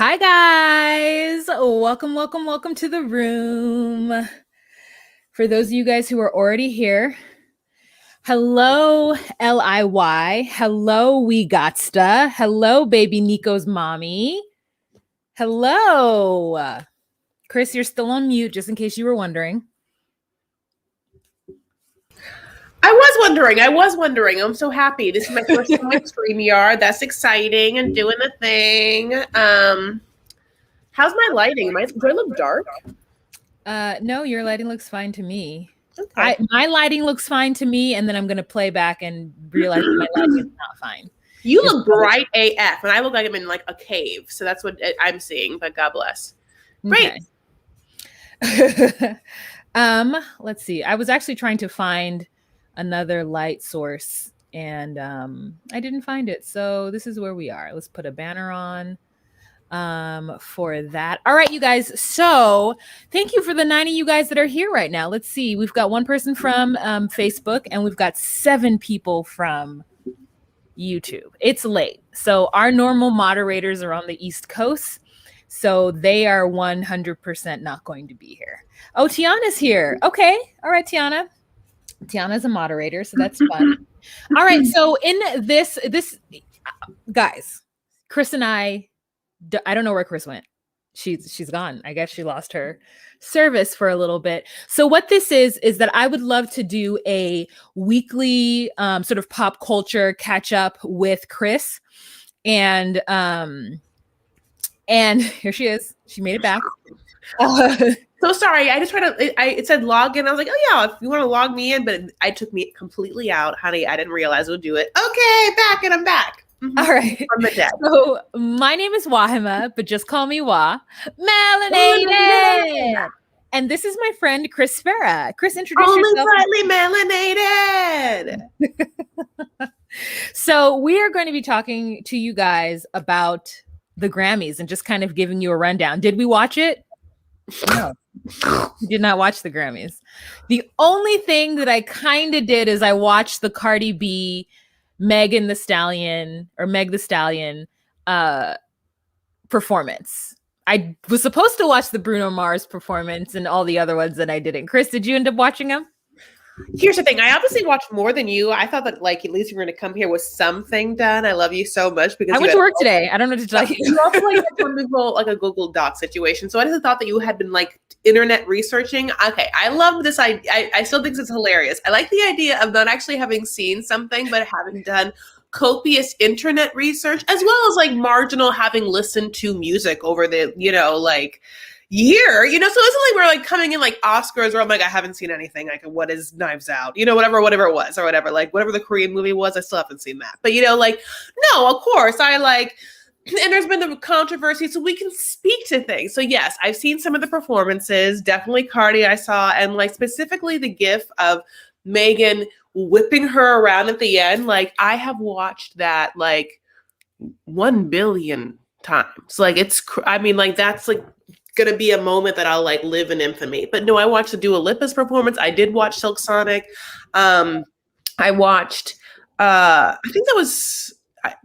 Hi, guys. Welcome to the room. For those of you guys who are already here, hello, Liy. Hello, We Gotsta. Hello, baby Nico's mommy. Hello. Chris, you're still on mute, just in case you were wondering. I was wondering. I'm so happy. This is my first time with StreamYard. That's exciting and doing the thing. How's my lighting? Do I look dark? No, your lighting looks fine to me. Okay. My lighting looks fine to me, and then I'm going to play back and realize my lighting is not fine. You look bright AF, and I look like I'm in like a cave. So that's what I'm seeing, but God bless. Great. Okay. Let's see. I was actually trying to find another light source, and I didn't find it. So this is where we are. Let's put a banner on for that. All right, you guys. So thank you for the 90 you guys that are here right now. Let's see. We've got one person from Facebook, and we've got 7 people from YouTube. It's late. So our normal moderators are on the East Coast. So they are 100% not going to be here. Oh, Tiana's here. Okay. All right, Tiana. Tiana's a moderator, so that's fun. All right. So in this guys, Chris and I don't know where Chris went. She's gone. I guess she lost her service for a little bit. So what this is that I would love to do a weekly sort of pop culture catch up with Chris. And here she is. She made it back. So sorry. I just tried to. It said log in. I was like, oh yeah, if you want to log me in, but it took me completely out, honey. I didn't realize it would do it. Okay, back and I'm back. Mm-hmm. All right. From the dead. So my name is Wahima, but just call me Wah. Melanated. And this is my friend Chris Farah. Chris, introduce yourself. Only slightly melanated. So we are going to be talking to you guys about the Grammys and just kind of giving you a rundown. Did we watch it? No, we did not watch the Grammys. The only thing that I kind of did is I watched the Cardi B, Megan the Stallion, or Meg the Stallion performance. I was supposed to watch the Bruno Mars performance and all the other ones that I didn't. Chris, did you end up watching them? Here's the thing. I obviously watched more than you. I thought that like at least you were going to come here with something done. I love you so much because I went to work today. I don't know what to tell you. You also like a Google Doc situation. So I just thought that you had been like internet researching. Okay, I love this. I still think it's hilarious. I like the idea of not actually having seen something, but having done copious internet research, as well as like marginal having listened to music over the year, so it's like we're like coming in like Oscars where I'm like, I haven't seen anything. Like, what is Knives Out? Whatever it was or whatever. Like, whatever the Korean movie was, I still haven't seen that. But no, of course, I like, and there's been the controversy, so we can speak to things. So yes, I've seen some of the performances. Definitely Cardi I saw, and like specifically the gif of Megan whipping her around at the end. Like, I have watched that like 1 billion times. Like, that's like gonna be a moment that I'll like live in infamy. But no, I watched the Dua Lipa's performance. I did watch Silk Sonic. I watched I think that was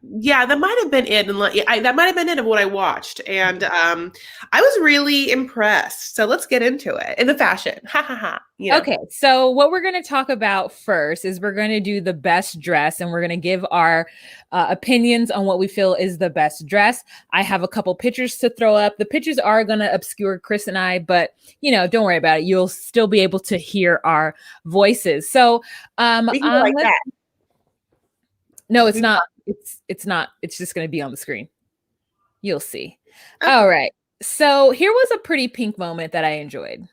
that might have been it. And that might have been it of what I watched. And I was really impressed. So let's get into it. In the fashion. Ha ha ha. Okay, so what we're going to talk about first is we're going to do the best dress, and we're going to give our opinions on what we feel is the best dress. I have a couple pictures to throw up. The pictures are going to obscure Chris and I, but don't worry about it. You'll still be able to hear our voices. So we can go like that. No, it's not. It's not. It's just going to be on the screen. You'll see. Okay. All right. So here was a pretty pink moment that I enjoyed.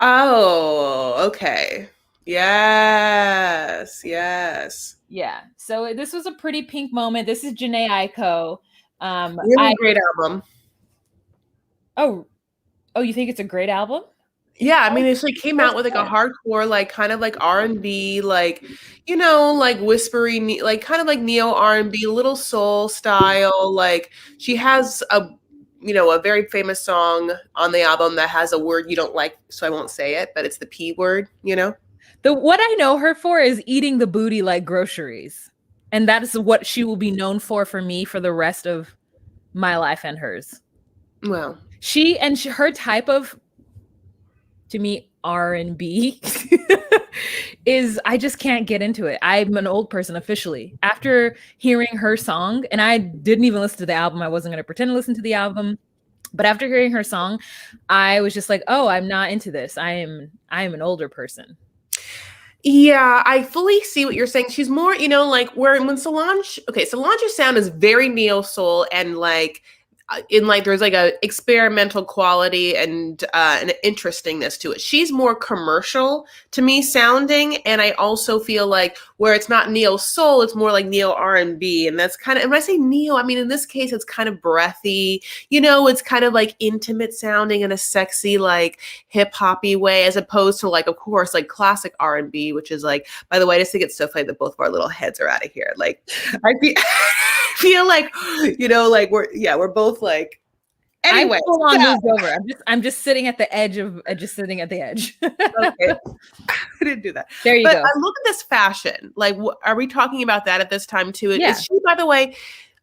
Oh, okay. Yes. Yeah. So this was a pretty pink moment. This is Jhen&eacute. Really great album. Oh, you think it's a great album? Yeah, I mean, it like came out with like a hardcore, like kind of like R&B, like like whispery, like kind of like neo R&B, little soul style. Like she has a very famous song on the album that has a word you don't like, so I won't say it, but it's the P word. What I know her for is eating the booty like groceries, and that is what she will be known for me for the rest of my life and hers. Well, Her type of, to me, R&B is, I just can't get into it. I'm an old person officially. After hearing her song, and I didn't even listen to the album. I wasn't going to pretend to listen to the album. But after hearing her song, I was just like, oh, I'm not into this. I am an older person. yeah, I fully see what you're saying. She's more, like when Solange's sound is very neo soul and like in like there's like a experimental quality and an interestingness to it. She's more commercial to me sounding, and I also feel like where it's not neo soul, it's more like neo R&B, and that's kind of, and when I say neo, I mean in this case it's kind of breathy, it's kind of like intimate sounding in a sexy like hip hoppy way, as opposed to like, of course, like classic R&B, which is like, by the way, I just think it's so funny that both of our little heads are out of here. Like I feel like, like we're both like, anyway. I'm full on moved over. I'm just sitting at the edge of sitting at the edge. Okay. I didn't do that. There you go. I look at this fashion. Like, are we talking about that at this time too? Yeah. Is she, by the way,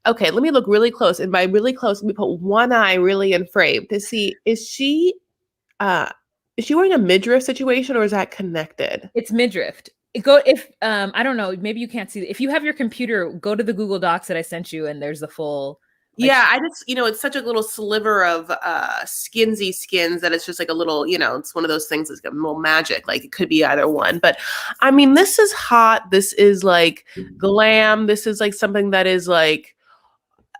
okay, let me look really close. And by really close, let me put one eye really in frame to see, is she wearing a midriff situation, or is that connected? It's midriff. I don't know, maybe you can't see it. If you have your computer, go to the Google Docs that I sent you, and there's the full. Like, yeah, I just, it's such a little sliver of skinsy skins that it's just like a little, it's one of those things that's a little magic. Like it could be either one. But I mean, this is hot. This is like glam. This is like something that is like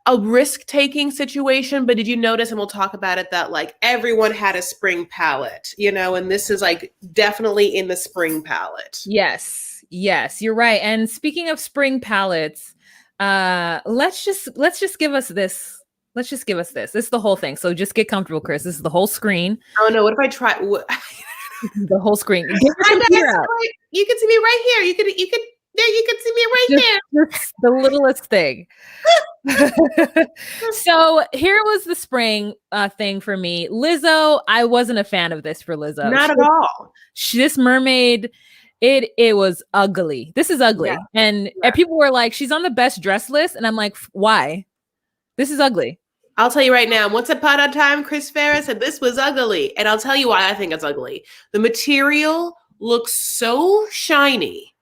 a risk-taking situation. But did you notice, and we'll talk about it, that like everyone had a spring palette, and this is like definitely in the spring palette. Yes, you're right. And speaking of spring palettes, let's just give us this. Let's just give us this. This is the whole thing. So just get comfortable, Chris. This is the whole screen. Oh no, what if I try? The whole screen. Get your computer out. You can see me right here. You can see me right there. Just the littlest thing. So here was the spring thing for me. Lizzo, I wasn't a fan of this for Lizzo. Not at all. This mermaid, it was ugly. This is ugly. Yeah. And people were like, she's on the best dress list. And I'm like, why? This is ugly. I'll tell you right now, once upon a time, Chris Farrah said this was ugly. And I'll tell you why I think it's ugly. The material looks so shiny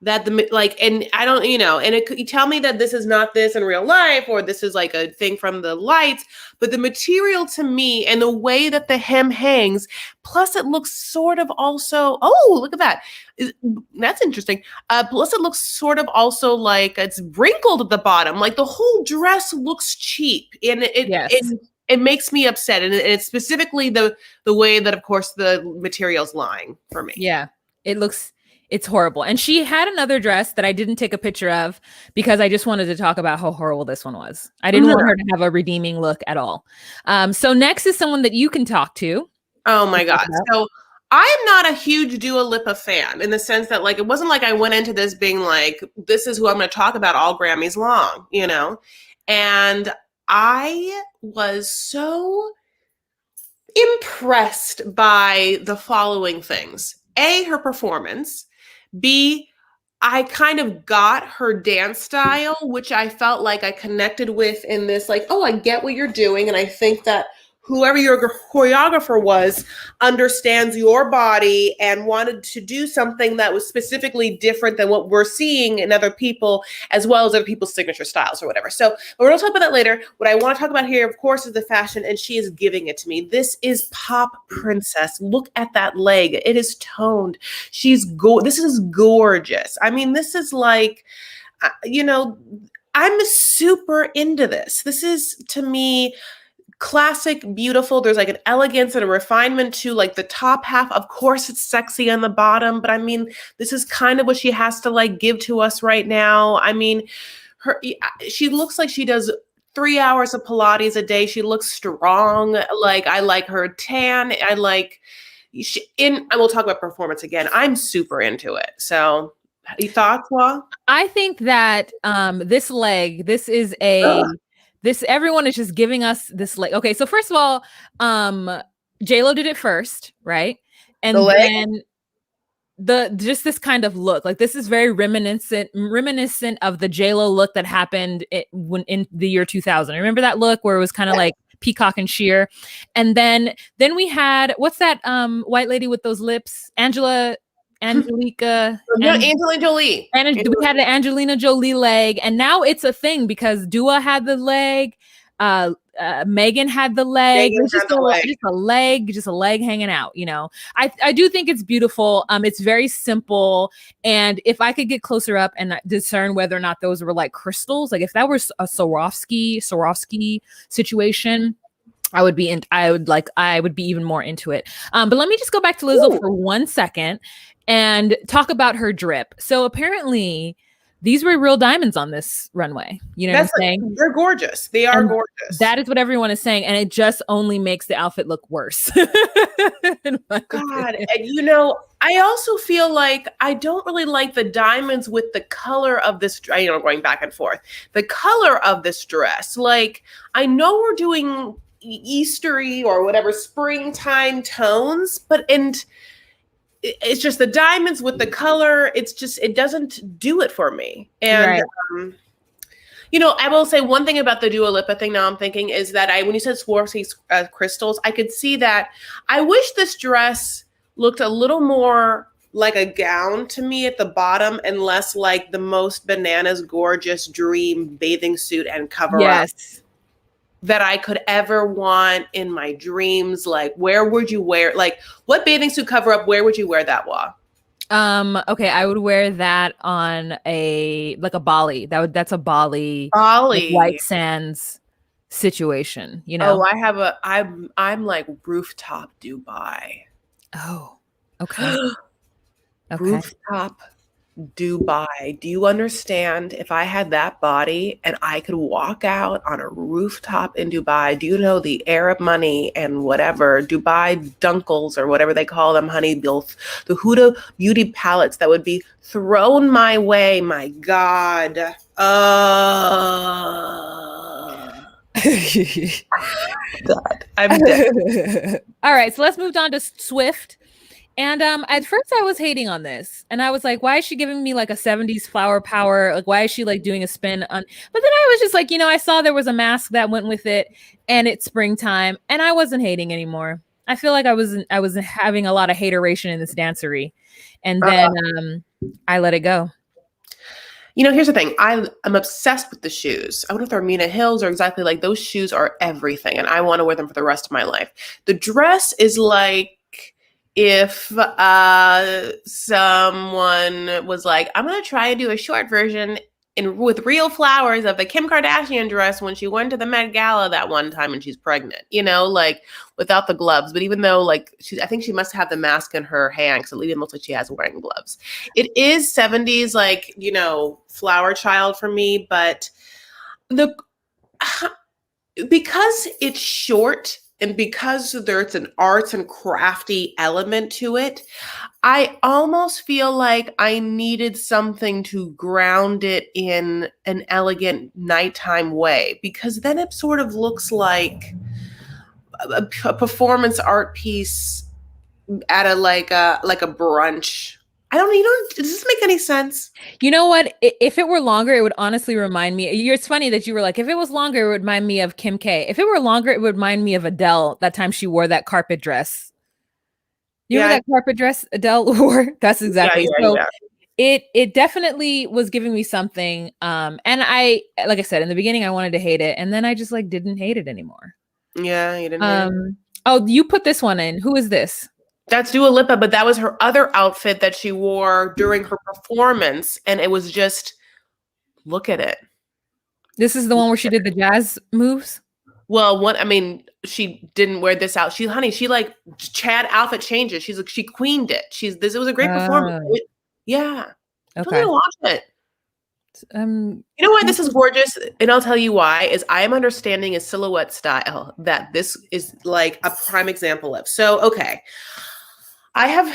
that and I don't, and you tell me that this is not this in real life, or this is like a thing from the lights, but the material to me and the way that the hem hangs, plus it looks sort of also, oh, look at that. That's interesting. Plus it looks sort of also like it's wrinkled at the bottom. Like the whole dress looks cheap, and it makes me upset. And it's specifically the way that, of course, the material's lying for me. Yeah, it's horrible. And she had another dress that I didn't take a picture of because I just wanted to talk about how horrible this one was. I didn't want her to have a redeeming look at all. So next is someone that you can talk to. Oh my God. So I am not a huge Dua Lipa fan, in the sense that like, it wasn't like I went into this being like, this is who I'm going to talk about all Grammys long, and I was so impressed by the following things. A, her performance. B, I kind of got her dance style, which I felt like I connected with in this, like, oh, I get what you're doing. And I think that whoever your choreographer was understands your body and wanted to do something that was specifically different than what we're seeing in other people, as well as other people's signature styles or whatever. So we're going to talk about that later. What I want to talk about here, of course, is the fashion, and she is giving it to me. This is pop princess. Look at that leg. It is toned. This is gorgeous. I mean, this is like, I'm super into this. This is, to me, classic, beautiful. There's like an elegance and a refinement to like the top half. Of course, it's sexy on the bottom, but I mean, this is kind of what she has to like give to us right now. I mean, she looks like she does 3 hours of Pilates a day. She looks strong. Like, I like her tan. I will talk about performance again. I'm super into it. So any thoughts, Wa? I think that this leg, everyone is just giving us this leg. Okay, so first of all, J-Lo did it first, right? And then just this kind of look, like this is very reminiscent of the J-Lo look that happened in the year 2000. Remember that look where it was kind of like peacock and sheer. And then we had, what's that white lady with those lips? Angelica No, Angelina Jolie. And we had the Angelina Jolie leg, and now it's a thing because Dua had the leg, Megan had the leg. It's just a leg hanging out. You know, I do think it's beautiful. It's very simple, and if I could get closer up and discern whether or not those were like crystals, like if that was a Swarovski situation, I would be even more into it. But let me just go back to Lizzo for 1 second and talk about her drip. So apparently these were real diamonds on this runway. You know what I'm saying? They're gorgeous. They are gorgeous. That is what everyone is saying. And it just only makes the outfit look worse. God. And you know, I also feel like I don't really like the diamonds with the color of this, you know, going back and forth. The color of this dress. Like, I know we're doing Eastery or whatever springtime tones, and it's just the diamonds with the color. It's just, it doesn't do it for me. And, you know, I will say one thing about the Dua Lipa thing now I'm thinking is that when you said Swarovski crystals, I could see that. I wish this dress looked a little more like a gown to me at the bottom and less like the most bananas gorgeous dream bathing suit and cover up that I could ever want in my dreams. Like, where would you wear, like, what bathing suit cover up, where would you wear that, Wah? Okay, I would wear that on a Bali. That's a Bali like white sands situation, you know. Oh, I'm like rooftop Dubai. Oh, okay. Rooftop Dubai. Do you understand? If I had that body and I could walk out on a rooftop in Dubai, do you know the Arab money and whatever, Dubai dunkles or whatever they call them, honey, the Huda beauty palettes that would be thrown my way? My God. God, I'm dead. All right, so let's move on to Swift. And at first I was hating on this, and I was like, why is she giving me like a 70s flower power? Like, why is she like doing a spin on? But then I was just like, you know, I saw there was a mask that went with it, and it's springtime, and I wasn't hating anymore. I feel like I was having a lot of hateration in this dancery, and then I let it go. You know, here's the thing. I'm obsessed with the shoes. I don't know if they're Mina Hills or exactly, like, those shoes are everything, and I want to wear them for the rest of my life. The dress is like, if someone was like, I'm going to try and do a short version with real flowers of the Kim Kardashian dress when she went to the Met Gala that one time and she's pregnant, you know, like without the gloves. But even though, like, I think she must have the mask in her hand because it even looks like she has wearing gloves. It is 70s, like, you know, flower child for me. But because it's short, and because there's an arts and crafty element to it, I almost feel like I needed something to ground it in an elegant nighttime way, because then it sort of looks like a performance art piece at a brunch. Does this make any sense? You know what? If it were longer, it would honestly remind me. It's funny that you were like, if it was longer, it would remind me of Kim K. If it were longer, it would remind me of Adele that time she wore that carpet dress. You remember that carpet dress Adele wore? That's exactly. It definitely was giving me something. And I, like I said, in the beginning, I wanted to hate it. And then I just like didn't hate it anymore. Yeah, you didn't hate it. Oh, you put this one in. Who is this? That's Dua Lipa, but that was her other outfit that she wore during her performance, and it was just, look at it. This is the one where she did the jazz moves? Well, she didn't wear this out. She like Chad outfit changes. She queened it. It was a great performance. Yeah. Okay. Watch it. You know why this is gorgeous? And I'll tell you why, is I am understanding a silhouette style that this is like a prime example of. So, okay. I have,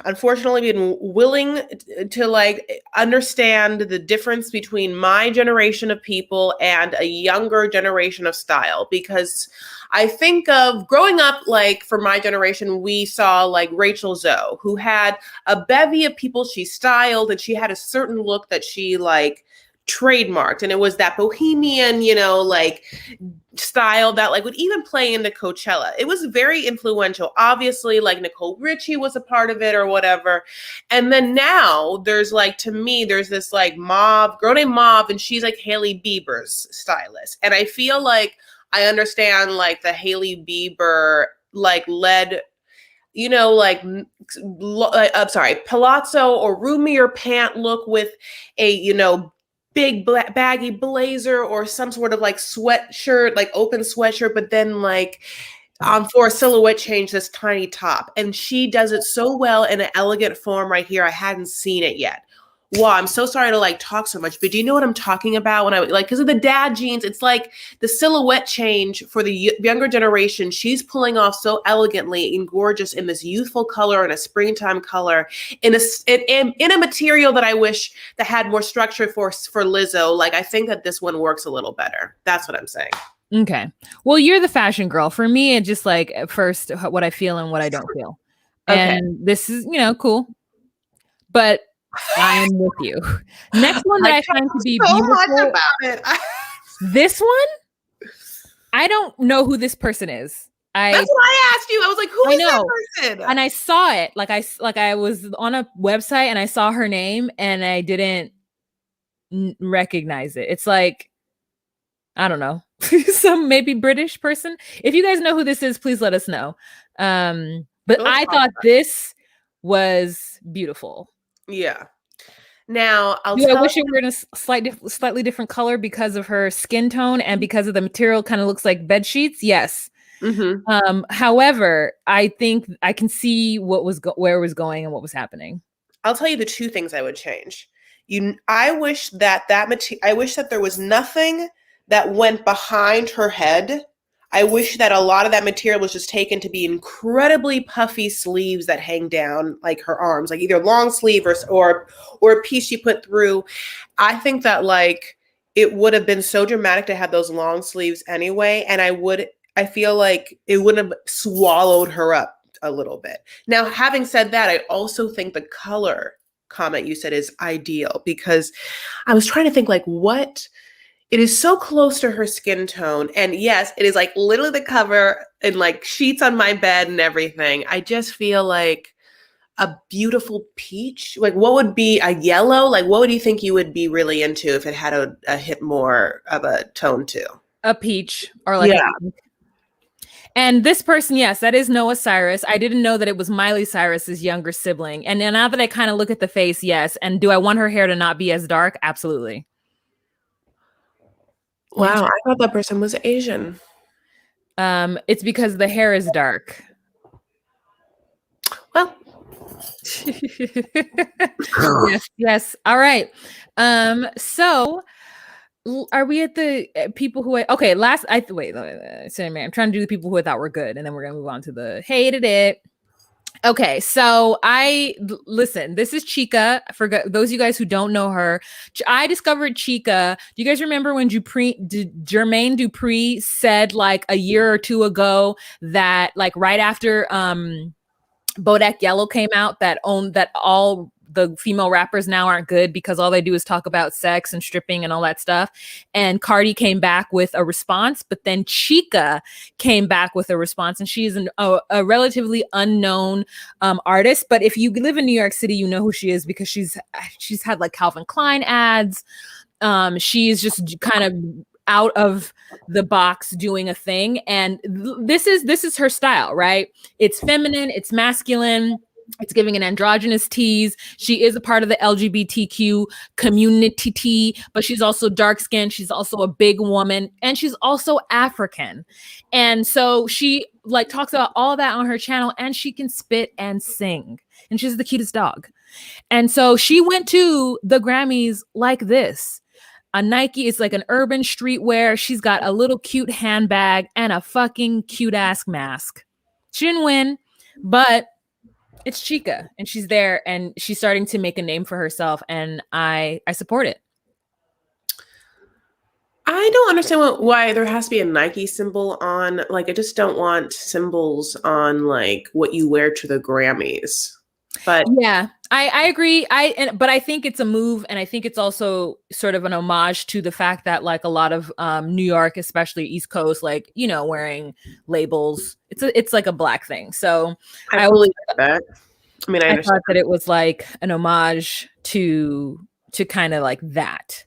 unfortunately been willing to like understand the difference between my generation of people and a younger generation of style, because I think of growing up, like for my generation, we saw like Rachel Zoe, who had a bevy of people she styled, and she had a certain look that she like trademarked, and it was that bohemian, like style that like would even play into Coachella. It was very influential. Obviously, like Nicole Richie was a part of it or whatever. And then now there's like, to me, there's this like girl named Mauve, and she's like Hailey Bieber's stylist. And I feel like I understand like the Hailey Bieber like led, you know, like, I'm sorry, palazzo or roomier pant look with a, you know, big black baggy blazer or some sort of like sweatshirt, like open sweatshirt, but then like for a silhouette change, this tiny top. And she does it so well in an elegant form right here. I hadn't seen it yet. Wow, I'm so sorry to like talk so much, but do you know what I'm talking about when I like, because of the dad jeans, it's like the silhouette change for the younger generation. She's pulling off so elegantly and gorgeous in this youthful color and a springtime color in a material that I wish that had more structure for Lizzo. Like, I think that this one works a little better. That's what I'm saying. Okay. Well, you're the fashion girl. For me, it's just like at first what I feel and what I don't feel. Okay. And this is, you know, cool. But I am with you. Next one that I find to be so beautiful. much about it. This one, I don't know who this person is. That's what I asked you. I was like, who is that person? And I saw it. Like I was on a website and I saw her name and I didn't recognize it. It's like, I don't know, some maybe British person. If you guys know who this is, please let us know. But I thought this was beautiful. Yeah. Now, I wish it were in a slightly different color because of her skin tone and because of the material kind of looks like bed sheets. Yes. Mm-hmm. However, I think I can see where it was going and what was happening. I'll tell you the two things I would change. I wish that I wish that there was nothing that went behind her head. I wish that a lot of that material was just taken to be incredibly puffy sleeves that hang down like her arms, like either long sleeve or a piece she put through. I think that like it would have been so dramatic to have those long sleeves anyway. And I feel like it wouldn't have swallowed her up a little bit. Now, having said that, I also think the color comment you said is ideal because I was trying to think like it is so close to her skin tone. And yes, it is like literally the cover and like sheets on my bed and everything. I just feel like a beautiful peach. Like what would be a yellow? Like what would you think you would be really into if it had a hit more of a tone too? A peach or like And this person, yes, that is Noah Cyrus. I didn't know that it was Miley Cyrus's younger sibling. And now that I kind of look at the face, yes. And do I want her hair to not be as dark? Absolutely. Wow, I thought that person was Asian. It's because the hair is dark. Well, yes. All right. So are we at the people who I'm trying to do the people who I thought were good, and then we're gonna move on to the hated it. Okay, so listen, this is Chika. For those of you guys who don't know her, I discovered Chika. Do you guys remember when Jermaine Dupri said like a year or two ago that like right after Bodak Yellow came out that all the female rappers now aren't good because all they do is talk about sex and stripping and all that stuff. And Cardi came back with a response, but then Chika came back with a response, and she's a relatively unknown artist. But if you live in New York City, you know who she is because she's had like Calvin Klein ads. She's just kind of out of the box doing a thing, and this is her style, right? It's feminine, it's masculine. It's giving an androgynous tease. She is a part of the LGBTQ community, but she's also dark skinned. She's also a big woman, and she's also African. And so she like talks about all that on her channel, and she can spit and sing, and she's the cutest dog. And so she went to the Grammys like this. A Nike is like an urban streetwear. She's got a little cute handbag and a fucking cute ass mask. She didn't win, but it's Chika, and she's there, and she's starting to make a name for herself, and I support it. I don't understand why there has to be a Nike symbol on. Like, I just don't want symbols on like what you wear to the Grammys. But yeah, I agree. But I think it's a move, and I think it's also sort of an homage to the fact that like a lot of New York, especially East Coast, like wearing labels. It's like a black thing. So I fully get that. I mean, I I understand. thought that it was like an homage to kind of like that.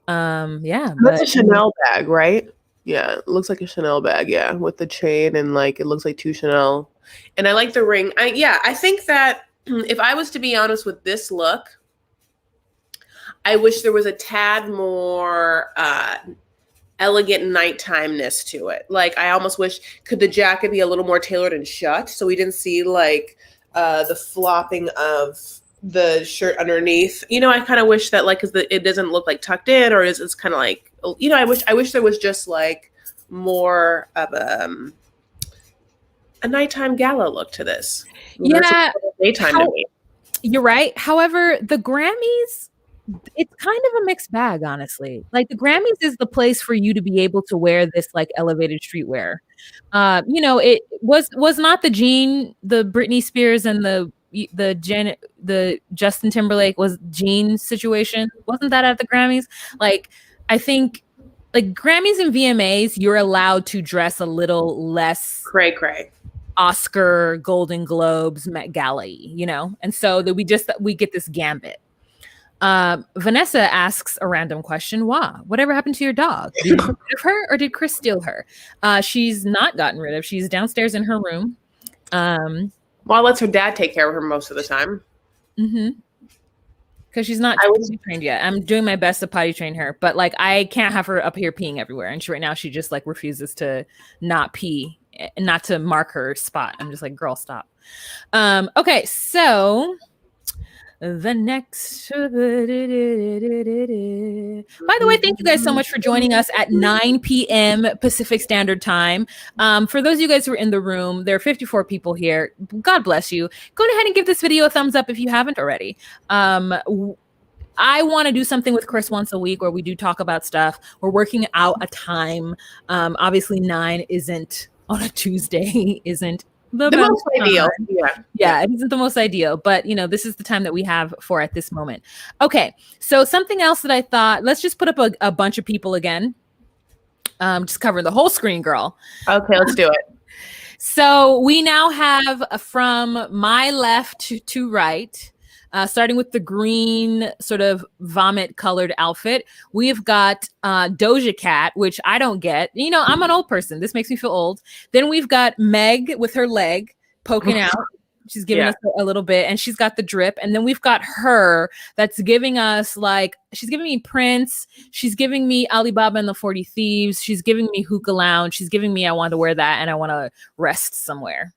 Yeah, That's but a Chanel bag, right? Yeah, it looks like a Chanel bag, yeah, with the chain and like it looks like two Chanel. And I like the ring. I think that if I was to be honest with this look, I wish there was a tad more elegant nighttimeness to it. Like I almost wish could the jacket be a little more tailored and shut so we didn't see like the flopping of the shirt underneath. I kind of wish that like because it doesn't look like tucked in or it's kind of like I wish there was just like more of a nighttime gala look to this. Yeah, daytime to me. You're right. However, the Grammys, it's kind of a mixed bag, honestly. Like the Grammys is the place for you to be able to wear this like elevated streetwear. It was not the Britney Spears and the Justin Timberlake was Jean situation. Wasn't that at the Grammys? Like I think like Grammys and VMAs, you're allowed to dress a little less cray. Oscar, Golden Globes, Met Gala, and so that we get this gambit. Vanessa asks a random question. Wow, whatever happened to your dog? Did you get rid of her or did Chris steal her? She's not gotten rid of. She's downstairs in her room. Well, lets her dad take care of her most of the time. Mm-hmm. Because she's not potty trained yet. I'm doing my best to potty train her, but like I can't have her up here peeing everywhere. And right now she just like refuses to not pee, not to mark her spot. I'm just like, girl, stop. Okay, so the next. By the way, thank you guys so much for joining us at 9 p.m. Pacific Standard Time. For those of you guys who are in the room, there are 54 people here. God bless you. Go ahead and give this video a thumbs up if you haven't already. I want to do something with Chris once a week where we do talk about stuff. We're working out a time. Obviously 9 isn't on a Tuesday, isn't the most ideal. Yeah, it isn't the most ideal, but this is the time that we have for at this moment. Okay, so something else that I thought, let's just put up a bunch of people again. Just covering the whole screen, girl. Okay, let's do it. So we now have from my left to right, starting with the green sort of vomit colored outfit, we've got Doja Cat, which I don't get. I'm an old person. This makes me feel old. Then we've got Meg with her leg poking out. She's giving us a little bit, and she's got the drip. And then we've got her that's giving us like, she's giving me Prince. She's giving me Alibaba and the 40 Thieves. She's giving me Hookah Lounge. She's giving me I want to wear that and I want to rest somewhere.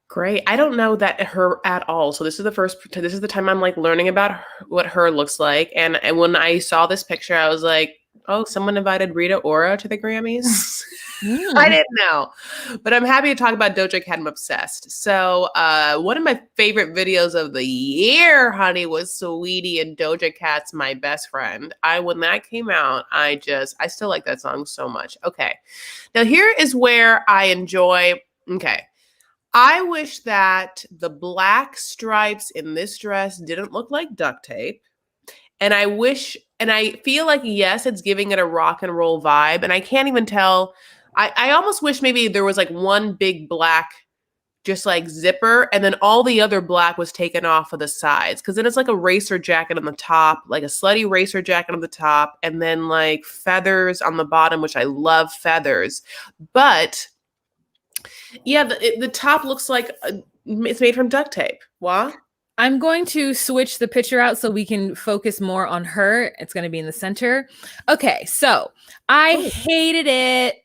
Great. I don't know that her at all. So this is the time I'm like learning about what her looks like. And when I saw this picture, I was like, oh, someone invited Rita Ora to the Grammys. I didn't know, but I'm happy to talk about Doja Cat. I'm obsessed. So one of my favorite videos of the year, honey, was Saweetie and Doja Cat's My Best Friend. When that came out, I still like that song so much. Okay. Now here is where I enjoy. Okay. I wish that the black stripes in this dress didn't look like duct tape. And I feel like, yes, it's giving it a rock and roll vibe. And I can't even tell. I almost wish maybe there was like one big black, just like zipper. And then all the other black was taken off of the sides. Cause then it's like a racer jacket on the top, like a slutty racer jacket on the top. And then like feathers on the bottom, which I love feathers. But yeah, the top looks like it's made from duct tape. What? I'm going to switch the picture out so we can focus more on her. It's going to be in the center. Okay, so I hated it.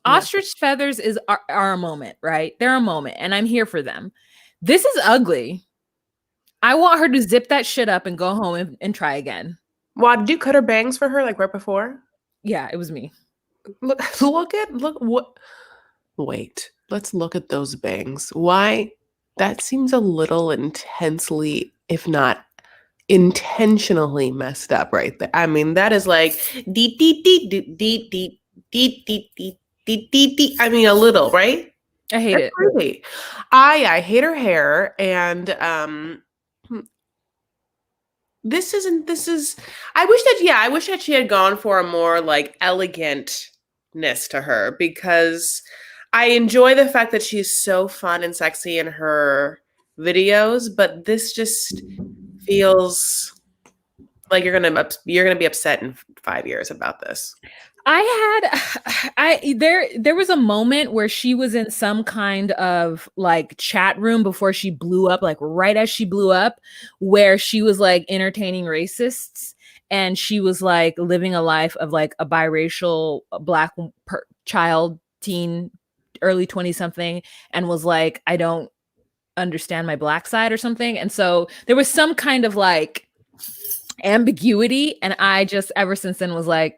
Ostrich feathers are a moment, right? They're a moment, and I'm here for them. This is ugly. I want her to zip that shit up and go home and try again. Wow, did you cut her bangs for her like right before? Yeah, it was me. Wait, let's look at those bangs. Why? That seems a little intensely, if not intentionally messed up right there. I mean, that is like I mean, a little, right? I hate That's it. crazy. I hate her hair, and this isn't. This is. I wish that she had gone for a more like elegantness to her, because I enjoy the fact that she's so fun and sexy in her videos, but this just feels like you're gonna be upset in 5 years about this. There was a moment where she was in some kind of like chat room before she blew up, like right as she blew up, where she was like entertaining racists, and she was like living a life of like a biracial black child, teen, early 20 something, and was like, I don't understand my black side or something. And so there was some kind of like ambiguity, and I just ever since then was like,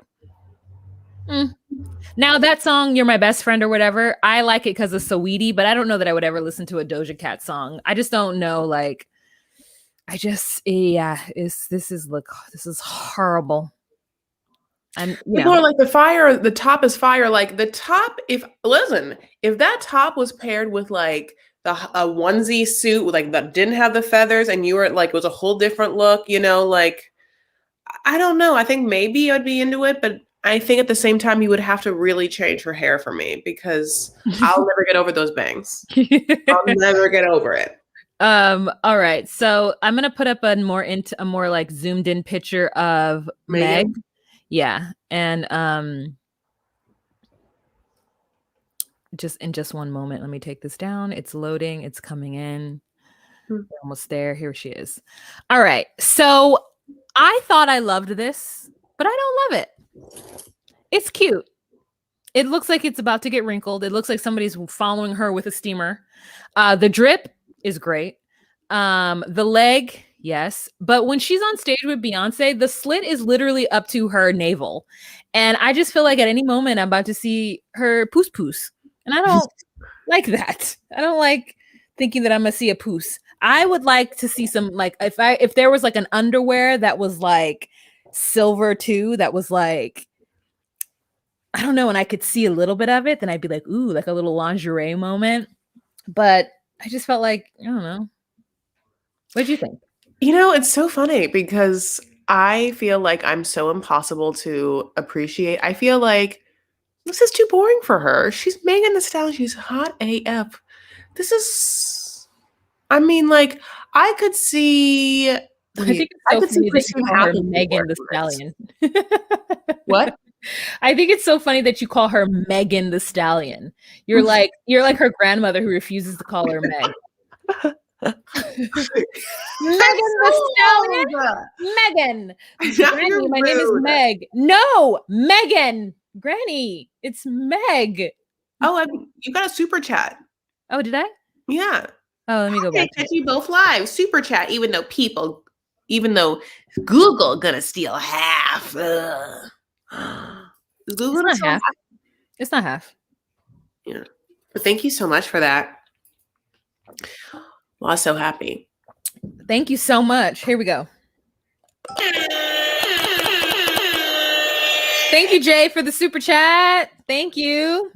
Now that song, "You're My Best Friend" or whatever, I like it because of Saweetie, but I don't know that I would ever listen to a Doja Cat song. I just don't know. Like, I just this is horrible. People are like, the top is fire. Like the top, if that top was paired with like a onesie suit with like that didn't have the feathers, and you were like, it was a whole different look, like, I don't know. I think maybe I'd be into it, but I think at the same time you would have to really change her hair for me, because I'll never get over those bangs. I'll never get over it. All right. So I'm gonna put up a more like zoomed in picture of Meg. Yeah. And just one moment. Let me take this down. It's loading, it's coming in. We're almost there. Here she is. All right. So I thought I loved this, but I don't love it. It's cute. It looks like it's about to get wrinkled. It looks like somebody's following her with a steamer. The drip is great. The leg, yes. But when she's on stage with Beyonce, the slit is literally up to her navel. And I just feel like at any moment I'm about to see her poos. And I don't like that. I don't like thinking that I'm gonna see a poos. I would like to see some, like, if there was like an underwear that was like silver too, that was like, I don't know, and I could see a little bit of it, then I'd be like, ooh, like a little lingerie moment. But I just felt like, I don't know. What did you think? It's so funny because I feel like I'm so impossible to appreciate. I feel like this is too boring for her. She's Megan Thee Stallion. She's hot AF. This is, I mean, like, I could see. I think it's so funny that you call her Megan Thee Stallion. What? I think it's so funny that you call her Megan Thee Stallion. You're like her grandmother who refuses to call her Meg. Megan Thee Stallion. Megan. Granny, my name is Meg. No, Megan. Granny, it's Meg. Oh, you got a super chat. Oh, did I? Yeah. Oh, let me go back. Catch you both live. Super chat, even though Google gonna steal half. Is Google not half? It's not half. Yeah. But thank you so much for that. Well, I'm so happy. Thank you so much. Here we go. Thank you, Jay, for the super chat. Thank you.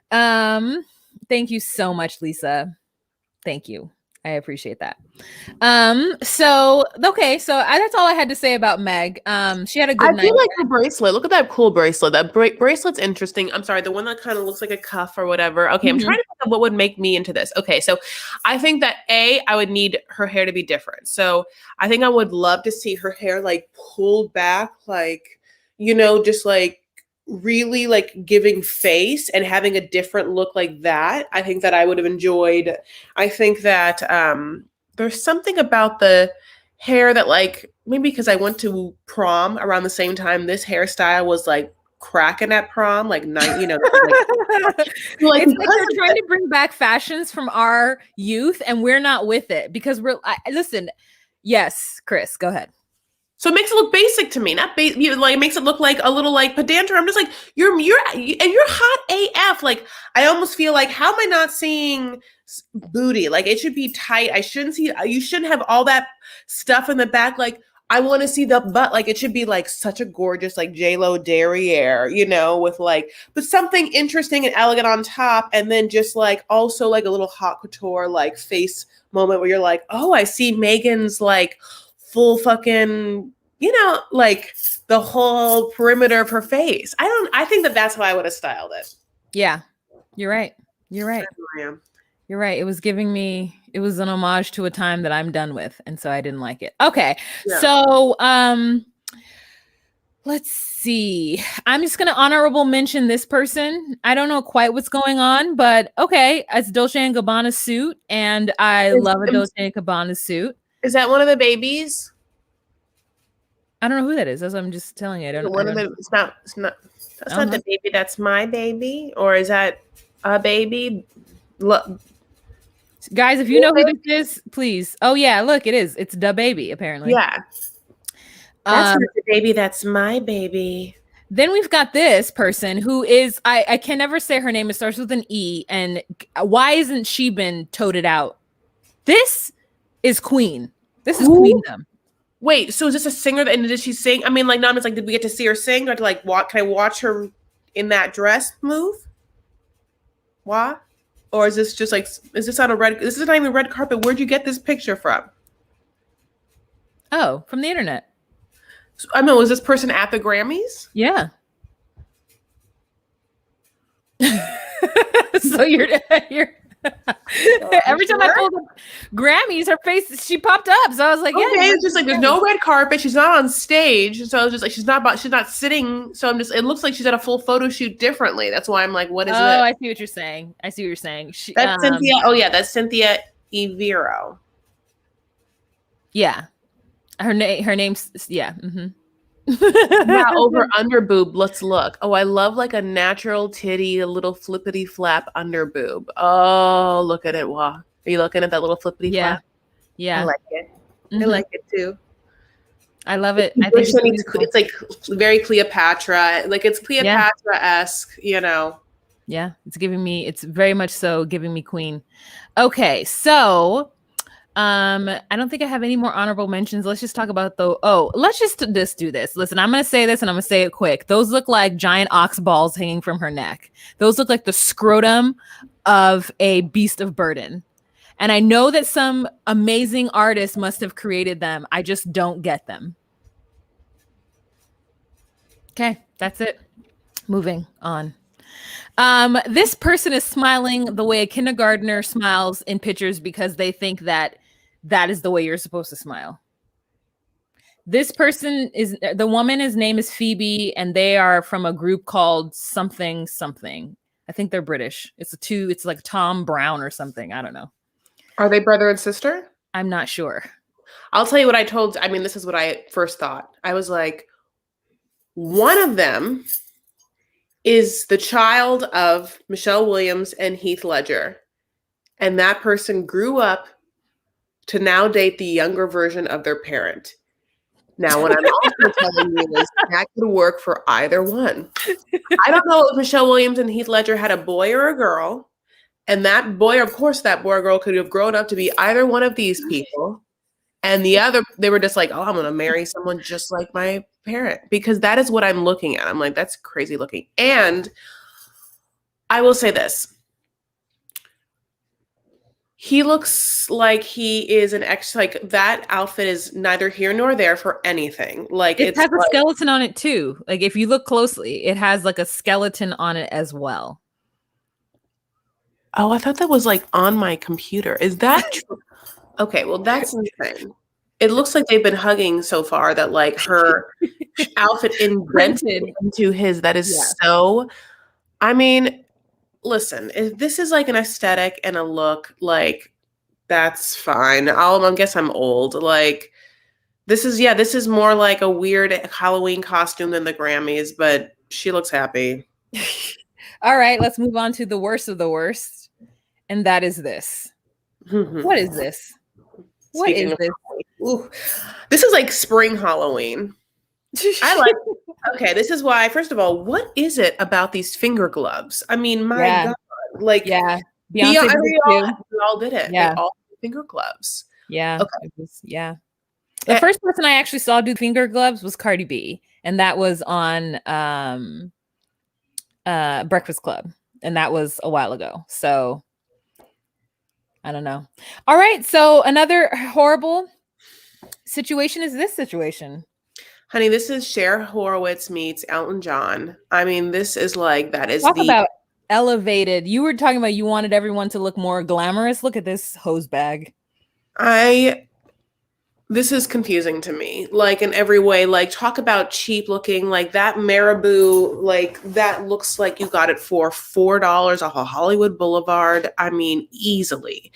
Thank you so much, Lisa. Thank you. I appreciate that. So that's all I had to say about Meg. She had a good night. I feel like her bracelet. Look at that cool bracelet. That bracelet's interesting. I'm sorry, the one that kind of looks like a cuff or whatever. Okay, I'm trying to think of what would make me into this. Okay, so I think that I would need her hair to be different. So I think I would love to see her hair like pulled back, like, just like really like giving face and having a different look like that. I think that I would have enjoyed. I think that there's something about the hair that, like, maybe because I went to prom around the same time this hairstyle was like cracking at prom, like night, like it's like they're trying to bring back fashions from our youth and we're not with it because listen. Yes, Chris, go ahead. So it makes it look basic to me, not like it makes it look like a little like pedantic. I'm just like, you're hot AF. Like, I almost feel like, how am I not seeing booty? Like, it should be tight. You shouldn't have all that stuff in the back. Like, I want to see the butt. Like it should be like such a gorgeous like J-Lo derriere, you know, with like, but something interesting and elegant on top, and then just like also like a little haute couture like face moment where you're like, oh, I see Megan's like full fucking, you know, like the whole perimeter of her face. I think that that's how I would have styled it. Yeah, you're right. You're right. You're right. It was it was an homage to a time that I'm done with. And so I didn't like it. Okay. Yeah. So, let's see. I'm just going to honorable mention this person. I don't know quite what's going on, but okay. It's Dolce & Gabbana suit. And I love a Dolce & Gabbana suit. Is that one of the babies? I don't know who that is. That's what I'm just telling you. It's not that's not the baby. That's my baby. Or is that a baby? Look. Guys, if you know who this is, please. Oh yeah, look, it is. It's the baby, apparently. Yeah. That's not the baby, that's my baby. Then we've got this person who is, I can never say her name. It starts with an E. And why isn't she been toted out? This is Queen. This is Queendom. Wait, so is this a singer and did she sing? I mean, like, not like, did we get to see her sing? Or to like can I watch her in that dress move? Why? Or is this just like, is this on a red, this is not even red carpet. Where'd you get this picture from? Oh, from the internet. So, I mean, was this person at the Grammys? Yeah. So you're every time I pulled up Grammys, her face, she popped up. So I was like, yeah. Okay, it's just like, there's no red carpet. She's not on stage. So I was just like, she's not sitting. So it looks like she's at a full photo shoot differently. That's why I'm like, what is it? Oh, I see what you're saying. That's Cynthia. Oh yeah, that's Cynthia Evero. Yeah. Her name's, yeah. Mm-hmm. Yeah, over under boob. Let's look. Oh, I love like a natural titty, a little flippity flap under boob. Oh, look at it. Wow. Are you looking at that little flippity flap? Yeah. I like it. Mm-hmm. I like it too. I love it. I think it's like very Cleopatra. Like it's Cleopatra-esque, you know. Yeah, it's very much so giving me Queen. Okay, so I don't think I have any more honorable mentions. Let's just talk about let's just do this. Listen, I'm going to say this and I'm going to say it quick. Those look like giant ox balls hanging from her neck. Those look like the scrotum of a beast of burden. And I know that some amazing artists must have created them. I just don't get them. Okay, that's it. Moving on. This person is smiling the way a kindergartner smiles in pictures because they think that is the way you're supposed to smile. This person is the woman. His name is Phoebe, and they are from a group called something. I think they're British. It's like Tom Brown or something. I don't know. Are they brother and sister? I'm not sure. I'll tell you what this is what I first thought. I was like, one of them is the child of Michelle Williams and Heath Ledger. And that person grew up to now date the younger version of their parent. Now, what I'm also telling you is that could work for either one. I don't know if Michelle Williams and Heath Ledger had a boy or a girl. And that boy or girl could have grown up to be either one of these people. And the other, they were just like, oh, I'm going to marry someone just like my parent. Because that is what I'm looking at. I'm like, that's crazy looking. And I will say this. He looks like he is like that outfit is neither here nor there for anything. Like it has a skeleton on it too. Like if you look closely, it has like a skeleton on it as well. Oh, I thought that was like on my computer. Is that true? Okay, well, that's insane. It looks like they've been hugging so far that like her outfit indented into his. That is so. I mean, listen, if this is like an aesthetic and a look, like that's fine. I guess I'm old. Like this is more like a weird Halloween costume than the Grammys, but she looks happy. All right, let's move on to the worst of the worst, and that is this. What is this? What is this? Ooh, this is like spring Halloween. I like it. Okay, this is why, first of all, what is it about these finger gloves? I mean, my God. Like, Beyonce we all did it. Yeah. They all had finger gloves. Yeah. Okay. The first person I actually saw do finger gloves was Cardi B, and that was on Breakfast Club, and that was a while ago. So I don't know. All right, so another horrible situation is this situation. Honey, this is Cher Horowitz meets Elton John. I mean, this is like, that is Talk about elevated. You were talking about you wanted everyone to look more glamorous. Look at this hose bag. This is confusing to me, like in every way. Like, talk about cheap looking, like that marabou, like that looks like you got it for $4 off of Hollywood Boulevard. I mean, easily.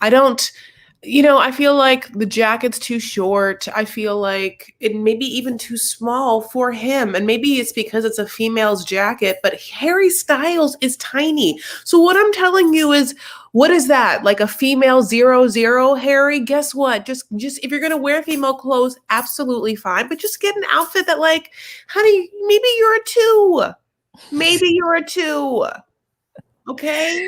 I feel like the jacket's too short. I feel like it may be even too small for him. And maybe it's because it's a female's jacket, but Harry Styles is tiny. So what I'm telling you is, what is that? Like a female 00, Harry? Guess what? Just if you're gonna wear female clothes, absolutely fine. But just get an outfit that, like, honey, maybe you're a 2. Maybe you're a 2. Okay.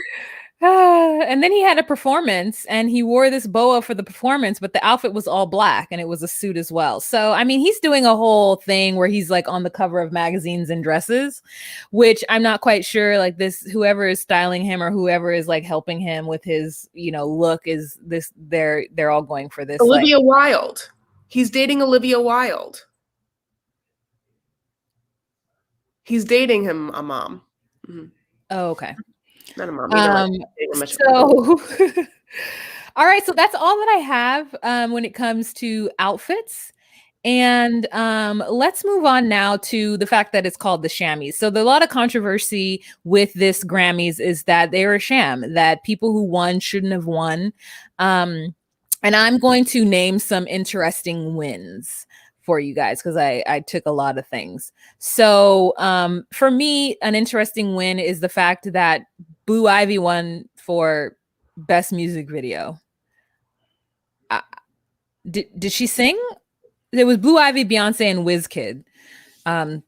And then he had a performance and he wore this boa for the performance, but the outfit was all black and it was a suit as well. So, I mean, he's doing a whole thing where he's like on the cover of magazines in dresses, which I'm not quite sure, like this, whoever is styling him or whoever is like helping him with his, look is this, they're all going for this. Olivia Wilde. He's dating Olivia Wilde. He's dating him, a mom. Mm-hmm. Oh, okay. Not a mom. So, all right. So that's all that I have when it comes to outfits. And let's move on now to the fact that it's called the Shammies. So a lot of controversy with this Grammys is that they were a sham, that people who won shouldn't have won. And I'm going to name some interesting wins for you guys because I took a lot of things. So for me, an interesting win is the fact that Blue Ivy won for Best Music Video. Did she sing? It was Blue Ivy, Beyonce, and WizKid.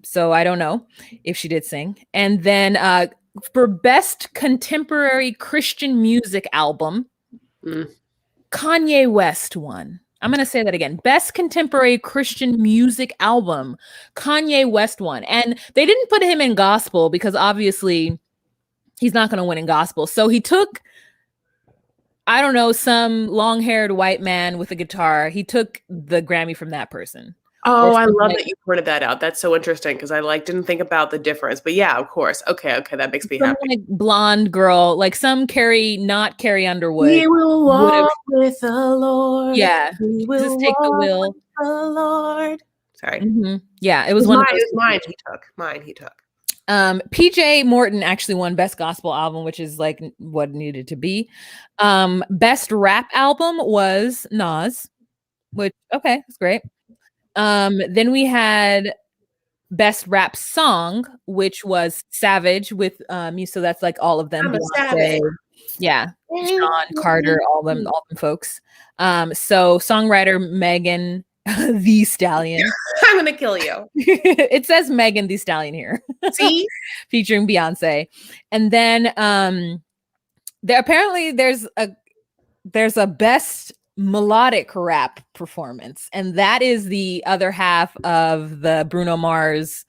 So I don't know if she did sing. And then for Best Contemporary Christian Music Album, Kanye West won. I'm going to say that again. Best Contemporary Christian Music Album, Kanye West won. And they didn't put him in gospel because obviously he's not going to win in gospel. So he took, I don't know, some long-haired white man with a guitar. He took the Grammy from that person. Oh, I love that you pointed that out. That's so interesting because I didn't think about the difference. But yeah, of course. Okay, that makes me happy. Like blonde girl, like some not Carrie Underwood. We will walk with the Lord. Yeah, we will just take the wheel. With the Lord. Sorry. Mm-hmm. Yeah, it was one. It was mine. He took. PJ Morton actually won Best Gospel Album, which is like what it needed to be. Best Rap Album was Nas, which that's great. Then we had Best Rap Song, which was Savage with so that's like all of them. Beyonce, yeah, Sean Carter, all them folks. So songwriter Megan the Stallion. I'm gonna kill you. It says Megan the Stallion here. See? Featuring Beyonce. And then there's a best melodic rap performance, and that is the other half of the Bruno Mars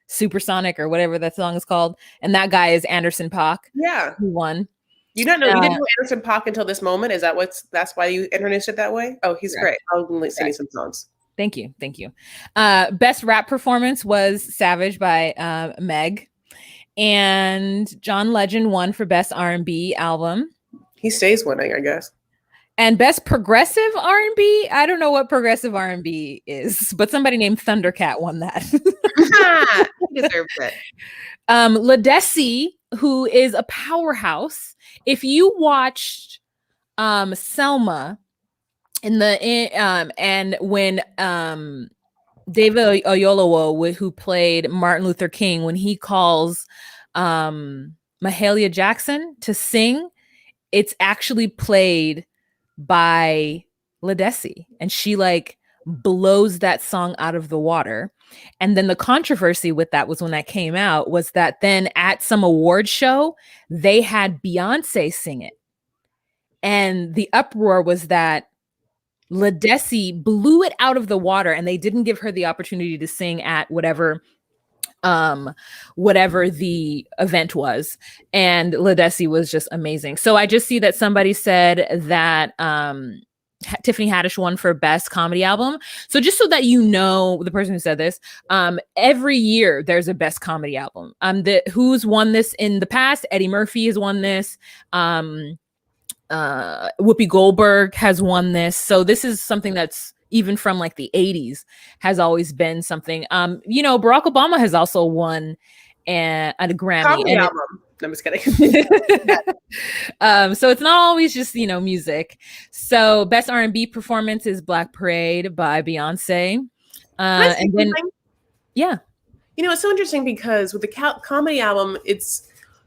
Supersonic or whatever that song is called, and that guy is Anderson .Paak. Yeah, who won. You didn't know Anderson .Paak until this moment? Is that's why you introduced it that way? Oh, he's great. I'll sing you some songs. Thank you. Best rap performance was Savage by Meg, and John Legend won for Best R&B album. He stays winning, I guess. And Best Progressive R&B, I don't know what progressive R&B is, but somebody named Thundercat won that. He deserves it. Ledesi, who is a powerhouse. If you watched Selma and when David Oyelowo, who played Martin Luther King, when he calls Mahalia Jackson to sing, it's actually played by Ledesi, and she like blows that song out of the water. And then the controversy with that was when that came out was that then at some award show they had Beyonce sing it, and the uproar was that Ledesi blew it out of the water, and they didn't give her the opportunity to sing at whatever the event was. And Ledesi was just amazing. So I just see that somebody said that Tiffany Haddish won for best comedy album. So just so that you know, the person who said this, every year there's a best comedy album. Who's won this in the past? Eddie Murphy has won this. Whoopi Goldberg has won this. So this is something that's even from like the 80s has always been something. Barack Obama has also won a Grammy. Comedy album. No, I'm just kidding. So it's not always just, music. So best R&B performance is Black Parade by Beyonce. And then, yeah. It's so interesting because with the comedy album,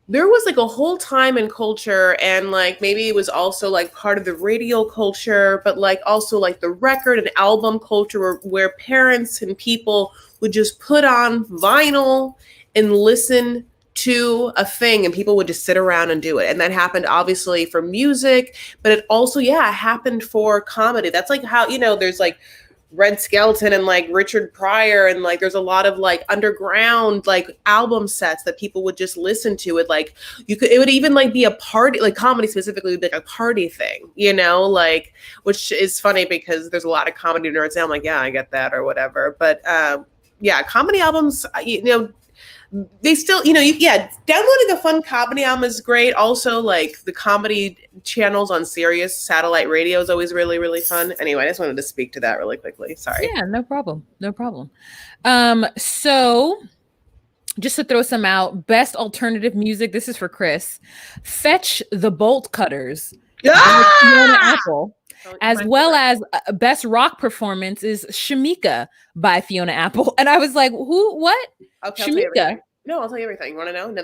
there was like a whole time and culture, and like maybe it was also like part of the radio culture, but like also like the record and album culture where parents and people would just put on vinyl and listen to a thing, and people would just sit around and do it. And that happened obviously for music, but it also, happened for comedy. That's like how, there's like Red Skelton and like Richard Pryor, and like there's a lot of like underground like album sets that people would just listen to. It like it would even like be a party, like comedy specifically would be like a party thing, like, which is funny because there's a lot of comedy nerds now. I'm like, yeah, I get that or whatever. But comedy albums, they still, downloading a fun comedy album is great. Also, like the comedy channels on Sirius satellite radio is always really, really fun. Anyway, I just wanted to speak to that really quickly. Sorry. Yeah, no problem. No problem. So just to throw some out, best alternative music. This is for Chris. Fetch the Bolt Cutters. Fiona Apple. As well as best rock performance is Shamika by Fiona Apple. And I was like, who, what? Okay, Shamika. I'll tell you everything. You want to know?